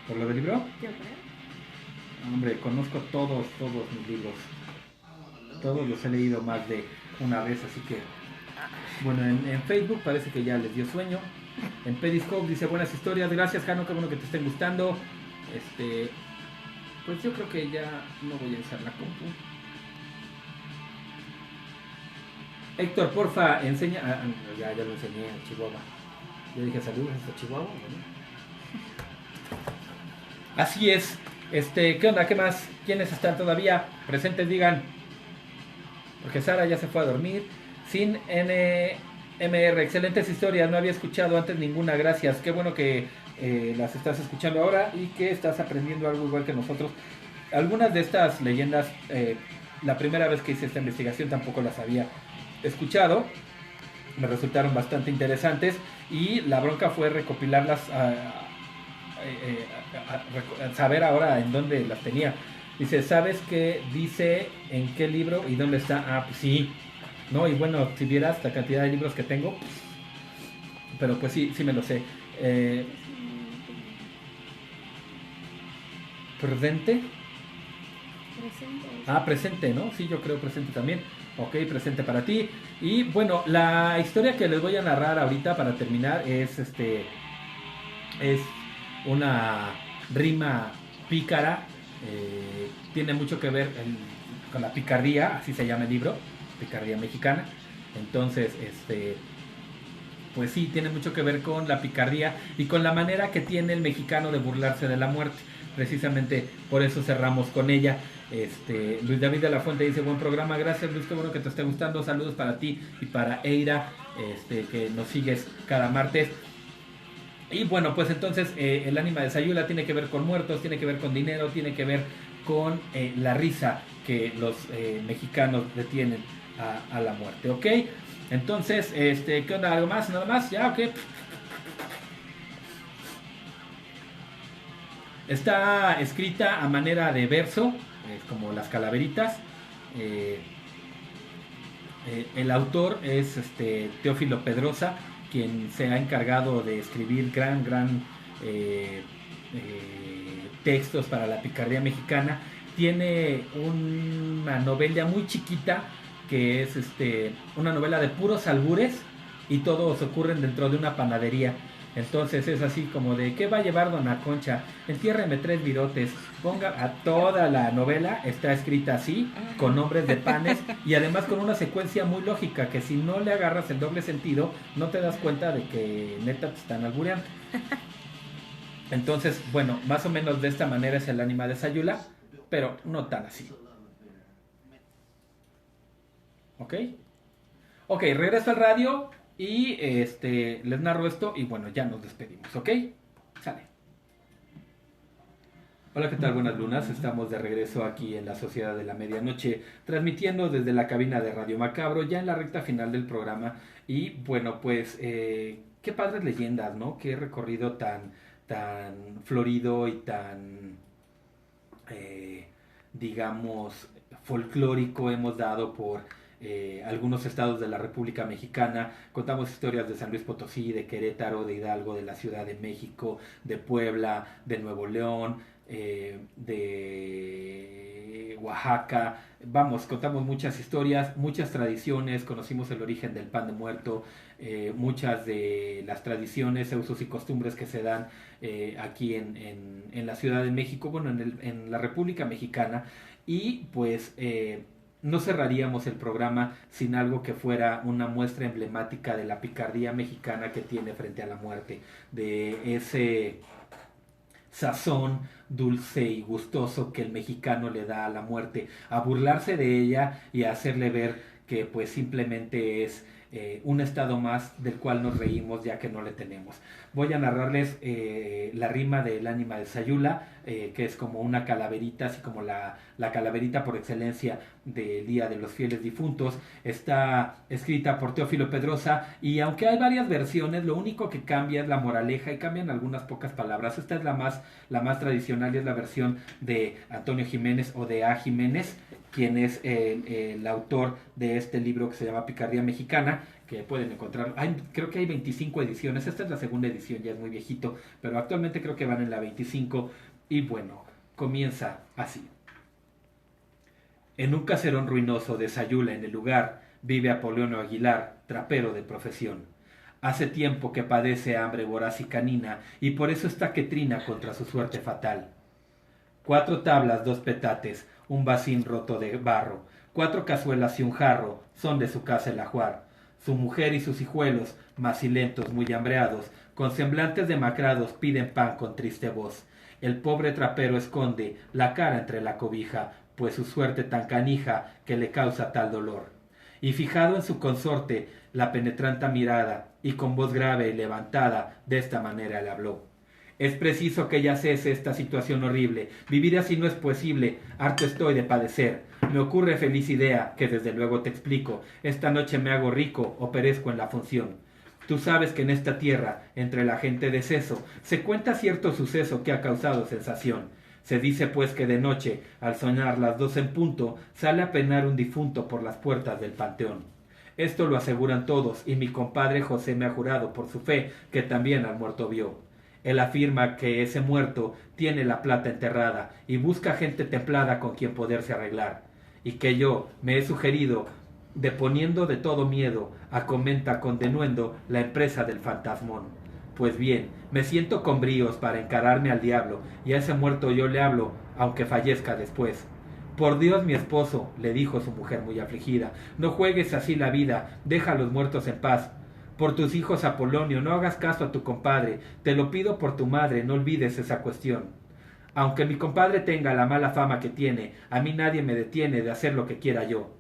¿Por lo del libro? Yo creo. Hombre, conozco todos mis libros. Todos los he leído más de una vez, así que... Bueno, en Facebook parece que ya les dio sueño. En Periscope dice buenas historias, gracias Jano, qué bueno que te estén gustando. Pues yo creo que ya no voy a usar la compu. Héctor, porfa, enseña. Ya lo enseñé a Chihuahua. Yo dije saludos hasta Chihuahua, ¿no? Así es. ¿Qué onda? ¿Qué más? ¿Quiénes están todavía presentes? Digan. Porque Sara ya se fue a dormir. Sin NMR, excelentes historias, no había escuchado antes ninguna, gracias. Qué bueno que las estás escuchando ahora y que estás aprendiendo algo igual que nosotros. Algunas de estas leyendas, la primera vez que hice esta investigación tampoco las había escuchado. Me resultaron bastante interesantes y la bronca fue recopilarlas, saber ahora en dónde las tenía. Dice, ¿sabes qué dice en qué libro y dónde está? Ah, pues sí. No, y bueno, si vieras la cantidad de libros que tengo, pero pues sí me lo sé. ¿Presente? Presente. Ah, presente, ¿no? Sí, yo creo presente también. Ok, presente para ti. Y bueno, la historia que les voy a narrar ahorita para terminar es una rima pícara. Tiene mucho que ver con la picardía, así se llama el libro, Picardía Mexicana. Entonces, pues sí, tiene mucho que ver con la picardía y con la manera que tiene el mexicano de burlarse de la muerte. precisamente por eso cerramos con ella. Luis David de la Fuente dice: buen programa, gracias Luis, qué bueno que te esté gustando, saludos para ti y para Eira, que nos sigues cada martes. Y bueno, pues entonces el ánima de Sayula tiene que ver con muertos, tiene que ver con dinero, tiene que ver con la risa que los mexicanos le tienen a la muerte, ¿ok? Entonces, ¿qué onda? ¿Algo más? ¿Nada más? ¿Ya? ¿Ok? Está escrita a manera de verso, como las calaveritas. El autor es Teófilo Pedrosa, quien se ha encargado de escribir gran textos para la picardía mexicana. Tiene una novela muy chiquita que es una novela de puros albures y todos ocurren dentro de una panadería. Entonces es así como de: ¿qué va a llevar Dona Concha? Entiérreme 3 virotes. Ponga a toda la novela, está escrita así, con nombres de panes y además con una secuencia muy lógica, que si no le agarras el doble sentido, no te das cuenta de que neta te están albureando. Entonces, bueno, más o menos de esta manera es el ánima de Sayula, pero no tan así. ¿Ok? Ok, regreso al radio. Y les narro esto y bueno, ya nos despedimos, ¿ok? Sale. Hola, ¿qué tal? Buenas lunas. Estamos de regreso aquí en la Sociedad de la Medianoche, transmitiendo desde la cabina de Radio Macabro, ya en la recta final del programa. Y bueno, pues, qué padres leyendas, ¿no? Qué recorrido tan florido y tan, digamos, folclórico hemos dado por algunos estados de la República Mexicana. Contamos historias de San Luis Potosí, de Querétaro, de Hidalgo, de la Ciudad de México, de Puebla, de Nuevo León, de Oaxaca. Vamos, contamos muchas historias, muchas tradiciones, conocimos el origen del pan de muerto, muchas de las tradiciones, usos y costumbres que se dan aquí en la Ciudad de México, bueno, en la República Mexicana. Y pues no cerraríamos el programa sin algo que fuera una muestra emblemática de la picardía mexicana que tiene frente a la muerte, de ese sazón dulce y gustoso que el mexicano le da a la muerte, a burlarse de ella y a hacerle ver que pues simplemente es un estado más del cual nos reímos ya que no le tenemos. Voy a narrarles la rima del ánima de Sayula, que es como una calaverita, así como la calaverita por excelencia del Día de los Fieles Difuntos. Está escrita por Teófilo Pedrosa y aunque hay varias versiones, lo único que cambia es la moraleja y cambian algunas pocas palabras. Esta es la más tradicional y es la versión de Antonio Jiménez o de A. Jiménez, quien es el autor de este libro que se llama Picardía Mexicana, que pueden encontrar. Creo que hay 25 ediciones, esta es la segunda edición, ya es muy viejito, pero actualmente creo que van en la 25, y bueno, comienza así. En un caserón ruinoso de Sayula, en el lugar, vive Apolonio Aguilar, trapero de profesión. Hace tiempo que padece hambre voraz y canina, y por eso está que trina contra su suerte fatal. 4 tablas, 2 petates, un bacín roto de barro, 4 cazuelas y un jarro, son de su casa el ajuar. Su mujer y sus hijuelos, macilentos, muy hambreados, con semblantes demacrados, piden pan con triste voz. El pobre trapero esconde la cara entre la cobija, pues su suerte tan canija que le causa tal dolor. Y fijado en su consorte la penetrante mirada, y con voz grave y levantada, de esta manera le habló. Es preciso que ya cese esta situación horrible. Vivir así no es posible. Harto estoy de padecer. Me ocurre feliz idea, que desde luego te explico. Esta noche me hago rico o perezco en la función. Tú sabes que en esta tierra, entre la gente de seso, se cuenta cierto suceso que ha causado sensación. Se dice pues que de noche, al sonar las 2 en punto, sale a penar un difunto por las puertas del panteón. Esto lo aseguran todos, y mi compadre José me ha jurado por su fe que también al muerto vio. Él afirma que ese muerto tiene la plata enterrada y busca gente templada con quien poderse arreglar. Y que yo me he sugerido, deponiendo de todo miedo, a comenta con denuendo la empresa del fantasmón. Pues bien, me siento con bríos para encararme al diablo, y a ese muerto yo le hablo, aunque fallezca después. Por Dios, mi esposo, le dijo su mujer muy afligida, no juegues así la vida, deja a los muertos en paz. Por tus hijos, Apolonio, no hagas caso a tu compadre, te lo pido por tu madre, no olvides esa cuestión. Aunque mi compadre tenga la mala fama que tiene, a mí nadie me detiene de hacer lo que quiera yo.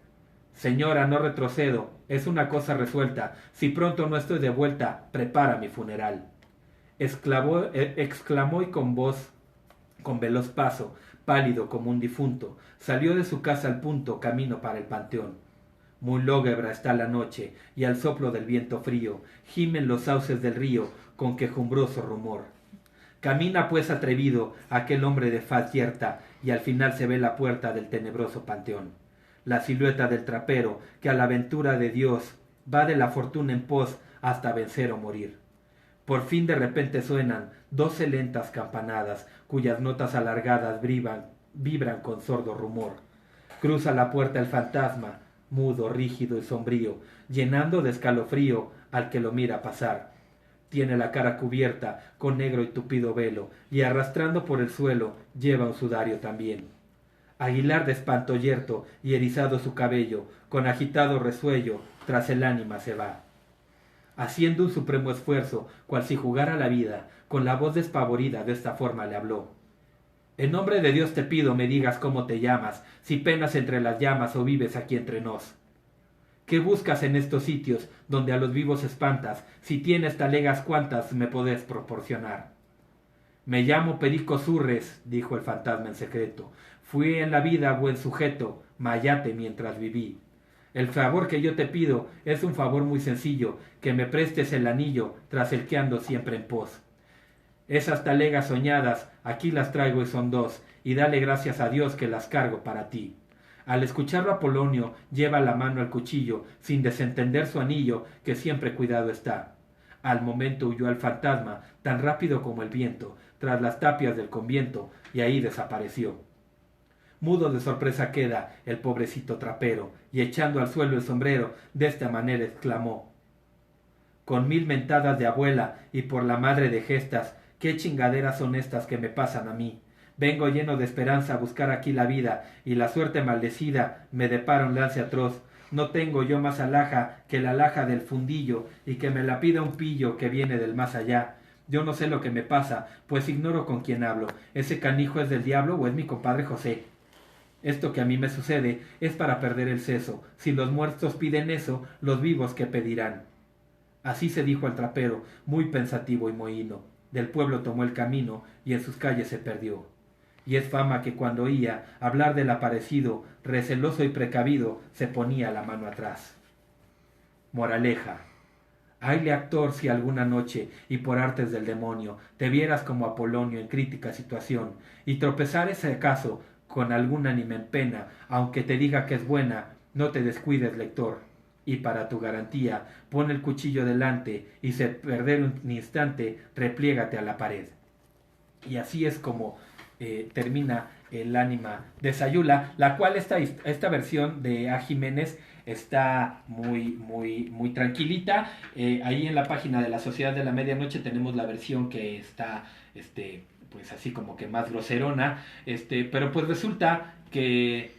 Señora, no retrocedo, es una cosa resuelta. Si pronto no estoy de vuelta, prepara mi funeral. Exclamó y con veloz paso, pálido como un difunto, salió de su casa al punto, camino para el panteón. Muy lúgubre está la noche, y al soplo del viento frío, gimen los sauces del río con quejumbroso rumor. Camina pues atrevido aquel hombre de faz cierta, y al final se ve la puerta del tenebroso panteón. La silueta del trapero, que a la aventura de Dios va de la fortuna en pos hasta vencer o morir. Por fin de repente suenan 12 lentas campanadas, cuyas notas alargadas vibran con sordo rumor. Cruza la puerta el fantasma, mudo, rígido y sombrío, llenando de escalofrío al que lo mira pasar. Tiene la cara cubierta con negro y tupido velo, y arrastrando por el suelo lleva un sudario también. Aguilar de espanto yerto y erizado su cabello, con agitado resuello, tras el ánima se va. Haciendo un supremo esfuerzo, cual si jugara la vida, con la voz despavorida de esta forma le habló. En nombre de Dios te pido me digas cómo te llamas, si penas entre las llamas o vives aquí entre nos. ¿Qué buscas en estos sitios donde a los vivos espantas, si tienes talegas cuantas me podés proporcionar? Me llamo Perico Surres, dijo el fantasma en secreto. Fui en la vida buen sujeto, mayate mientras viví. El favor que yo te pido es un favor muy sencillo, que me prestes el anillo tras el que ando siempre en pos. Esas talegas soñadas, aquí las traigo y son 2, y dale gracias a Dios que las cargo para ti. Al escucharlo Apolonio lleva la mano al cuchillo, sin desentender su anillo, que siempre cuidado está. Al momento huyó el fantasma, tan rápido como el viento, tras las tapias del conviento, y ahí desapareció. Mudo de sorpresa queda el pobrecito trapero, y echando al suelo el sombrero, de esta manera exclamó: con 1000 mentadas de abuela, y por la madre de gestas, qué chingaderas son estas que me pasan a mí. Vengo lleno de esperanza a buscar aquí la vida, y la suerte maldecida me depara un lance atroz. No tengo yo más alhaja que la alhaja del fundillo, y que me la pida un pillo que viene del más allá. Yo no sé lo que me pasa, pues ignoro con quién hablo. ¿Ese canijo es del diablo o es mi compadre José? Esto que a mí me sucede es para perder el seso. Si los muertos piden eso, los vivos ¿qué pedirán? Así se dijo al trapero, muy pensativo y mohíno. Del pueblo tomó el camino y en sus calles se perdió. Y es fama que cuando oía hablar del aparecido, receloso y precavido, se ponía la mano atrás. Moraleja. Hayle actor si alguna noche, y por artes del demonio, te vieras como Apolonio en crítica situación, y tropezares acaso con algún ánima en pena, aunque te diga que es buena, no te descuides, lector. Y para tu garantía, pon el cuchillo delante, y sin perder un instante, repliégate a la pared. Y así es como termina el ánima de Sayula, la cual esta versión de A. Jiménez está muy tranquilita. Ahí en la página de la Sociedad de la Medianoche tenemos la versión que está pues así como que más groserona, pero pues resulta que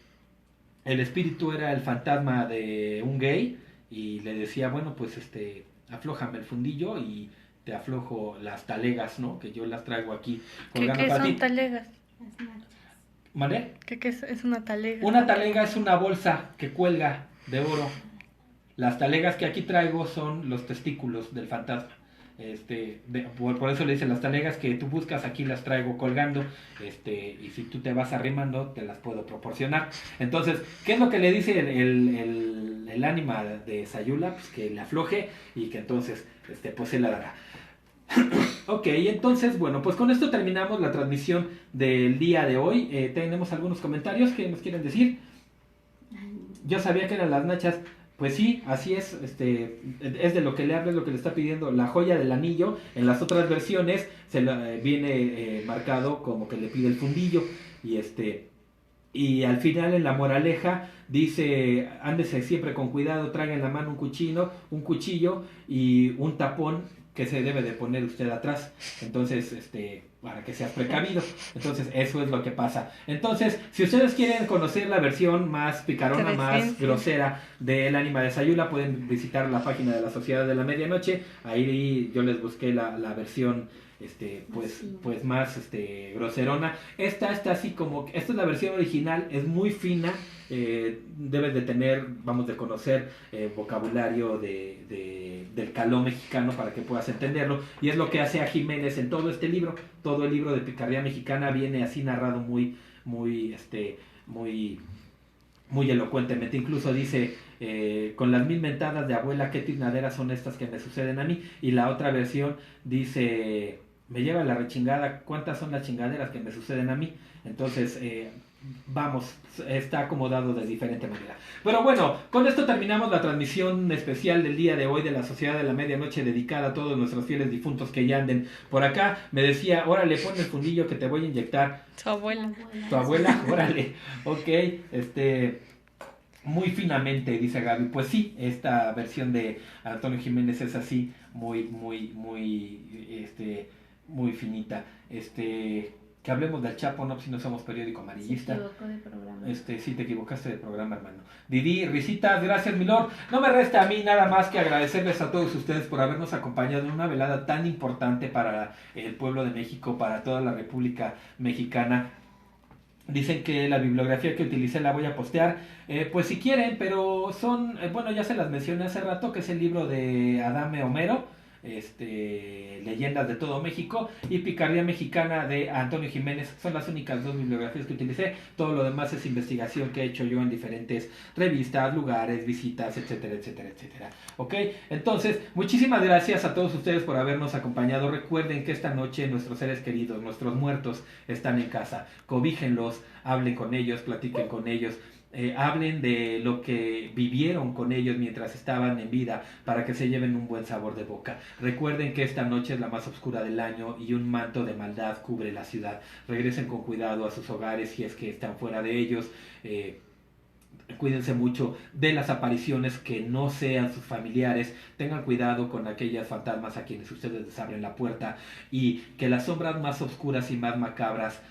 el espíritu era el fantasma de un gay y le decía, bueno, pues aflójame el fundillo y te aflojo las talegas, ¿no? Que yo las traigo aquí colgando ¿Qué para son ti. talegas? Las nachas. ¿Vale? ¿Qué es una talega? Una talega es una bolsa que cuelga de oro. Las talegas que aquí traigo son los testículos del fantasma. Por eso le dicen las talegas que tú buscas, aquí las traigo colgando, y si tú te vas arrimando te las puedo proporcionar. Entonces, ¿qué es lo que le dice el ánima de Sayula? Pues que le afloje y que entonces pues se la dará. Ok, entonces, bueno, pues con esto terminamos la transmisión del día de hoy. Tenemos algunos comentarios que nos quieren decir. Yo sabía que eran las nachas. Pues sí, así es, es de lo que le habla, es lo que le está pidiendo, la joya del anillo. En las otras versiones viene marcado como que le pide el fundillo, y al final en la moraleja dice, ándese siempre con cuidado, traiga en la mano un cuchillo y un tapón que se debe de poner usted atrás, entonces para que seas precavido. Entonces eso es lo que pasa. Entonces, si ustedes quieren conocer la versión más picarona, más grosera del ánima de Sayula, pueden visitar la página de la Sociedad de la Medianoche. Ahí yo les busqué la versión pues más groserona. Esta está así como, esta es la versión original, es muy fina, debes de tener, vamos, de conocer vocabulario del caló mexicano para que puedas entenderlo, y es lo que hace a Jiménez en todo este libro. Todo el libro de Picardía Mexicana viene así narrado muy, muy, muy elocuentemente. Incluso dice, con las 1000 mentadas de abuela, qué tinaderas son estas que me suceden a mí. Y la otra versión dice, me lleva la rechingada, cuántas son las chingaderas que me suceden a mí. Entonces, vamos, está acomodado de diferente manera. Pero bueno, con esto terminamos la transmisión especial del día de hoy de la Sociedad de la Medianoche, dedicada a todos nuestros fieles difuntos que ya anden por acá. Me decía, órale, pon el fundillo que te voy a inyectar. Su abuela. Tu abuela, órale, ok, muy finamente, dice Gaby. Pues sí, esta versión de Antonio Jiménez es así, muy, muy, muy, muy finita. Que hablemos del Chapo, no, si no somos periódico amarillista. Se equivocó de programa. Sí, te equivocaste de programa, hermano. Didi, risitas, gracias, milord. No me resta a mí nada más que agradecerles a todos ustedes por habernos acompañado en una velada tan importante para el pueblo de México, para toda la República Mexicana. Dicen que la bibliografía que utilicé la voy a postear, pues si quieren, pero son, bueno, ya se las mencioné hace rato, que es el libro de Adame Homero, Leyendas de todo México, y Picardía Mexicana de Antonio Jiménez. Son las únicas dos bibliografías que utilicé. Todo lo demás es investigación que he hecho yo en diferentes revistas, lugares, visitas, etcétera, etcétera, etcétera. Ok, entonces, muchísimas gracias a todos ustedes por habernos acompañado. Recuerden que esta noche nuestros seres queridos, nuestros muertos, están en casa. Cobíjenlos, hablen con ellos, platiquen con ellos. Hablen de lo que vivieron con ellos mientras estaban en vida, para que se lleven un buen sabor de boca. Recuerden que esta noche es la más oscura del año y un manto de maldad cubre la ciudad. Regresen con cuidado a sus hogares si es que están fuera de ellos. Cuídense mucho de las apariciones que no sean sus familiares. Tengan cuidado con aquellas fantasmas a quienes ustedes les abren la puerta, y que las sombras más oscuras y más macabras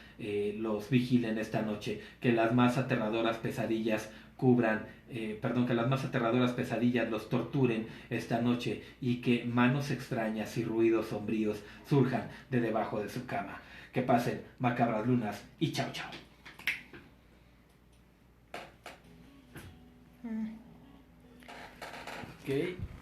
los vigilen esta noche. Que las más aterradoras pesadillas que las más aterradoras pesadillas los torturen esta noche, y que manos extrañas y ruidos sombríos surjan de debajo de su cama. Que pasen macabras lunas y chao chao. Ok.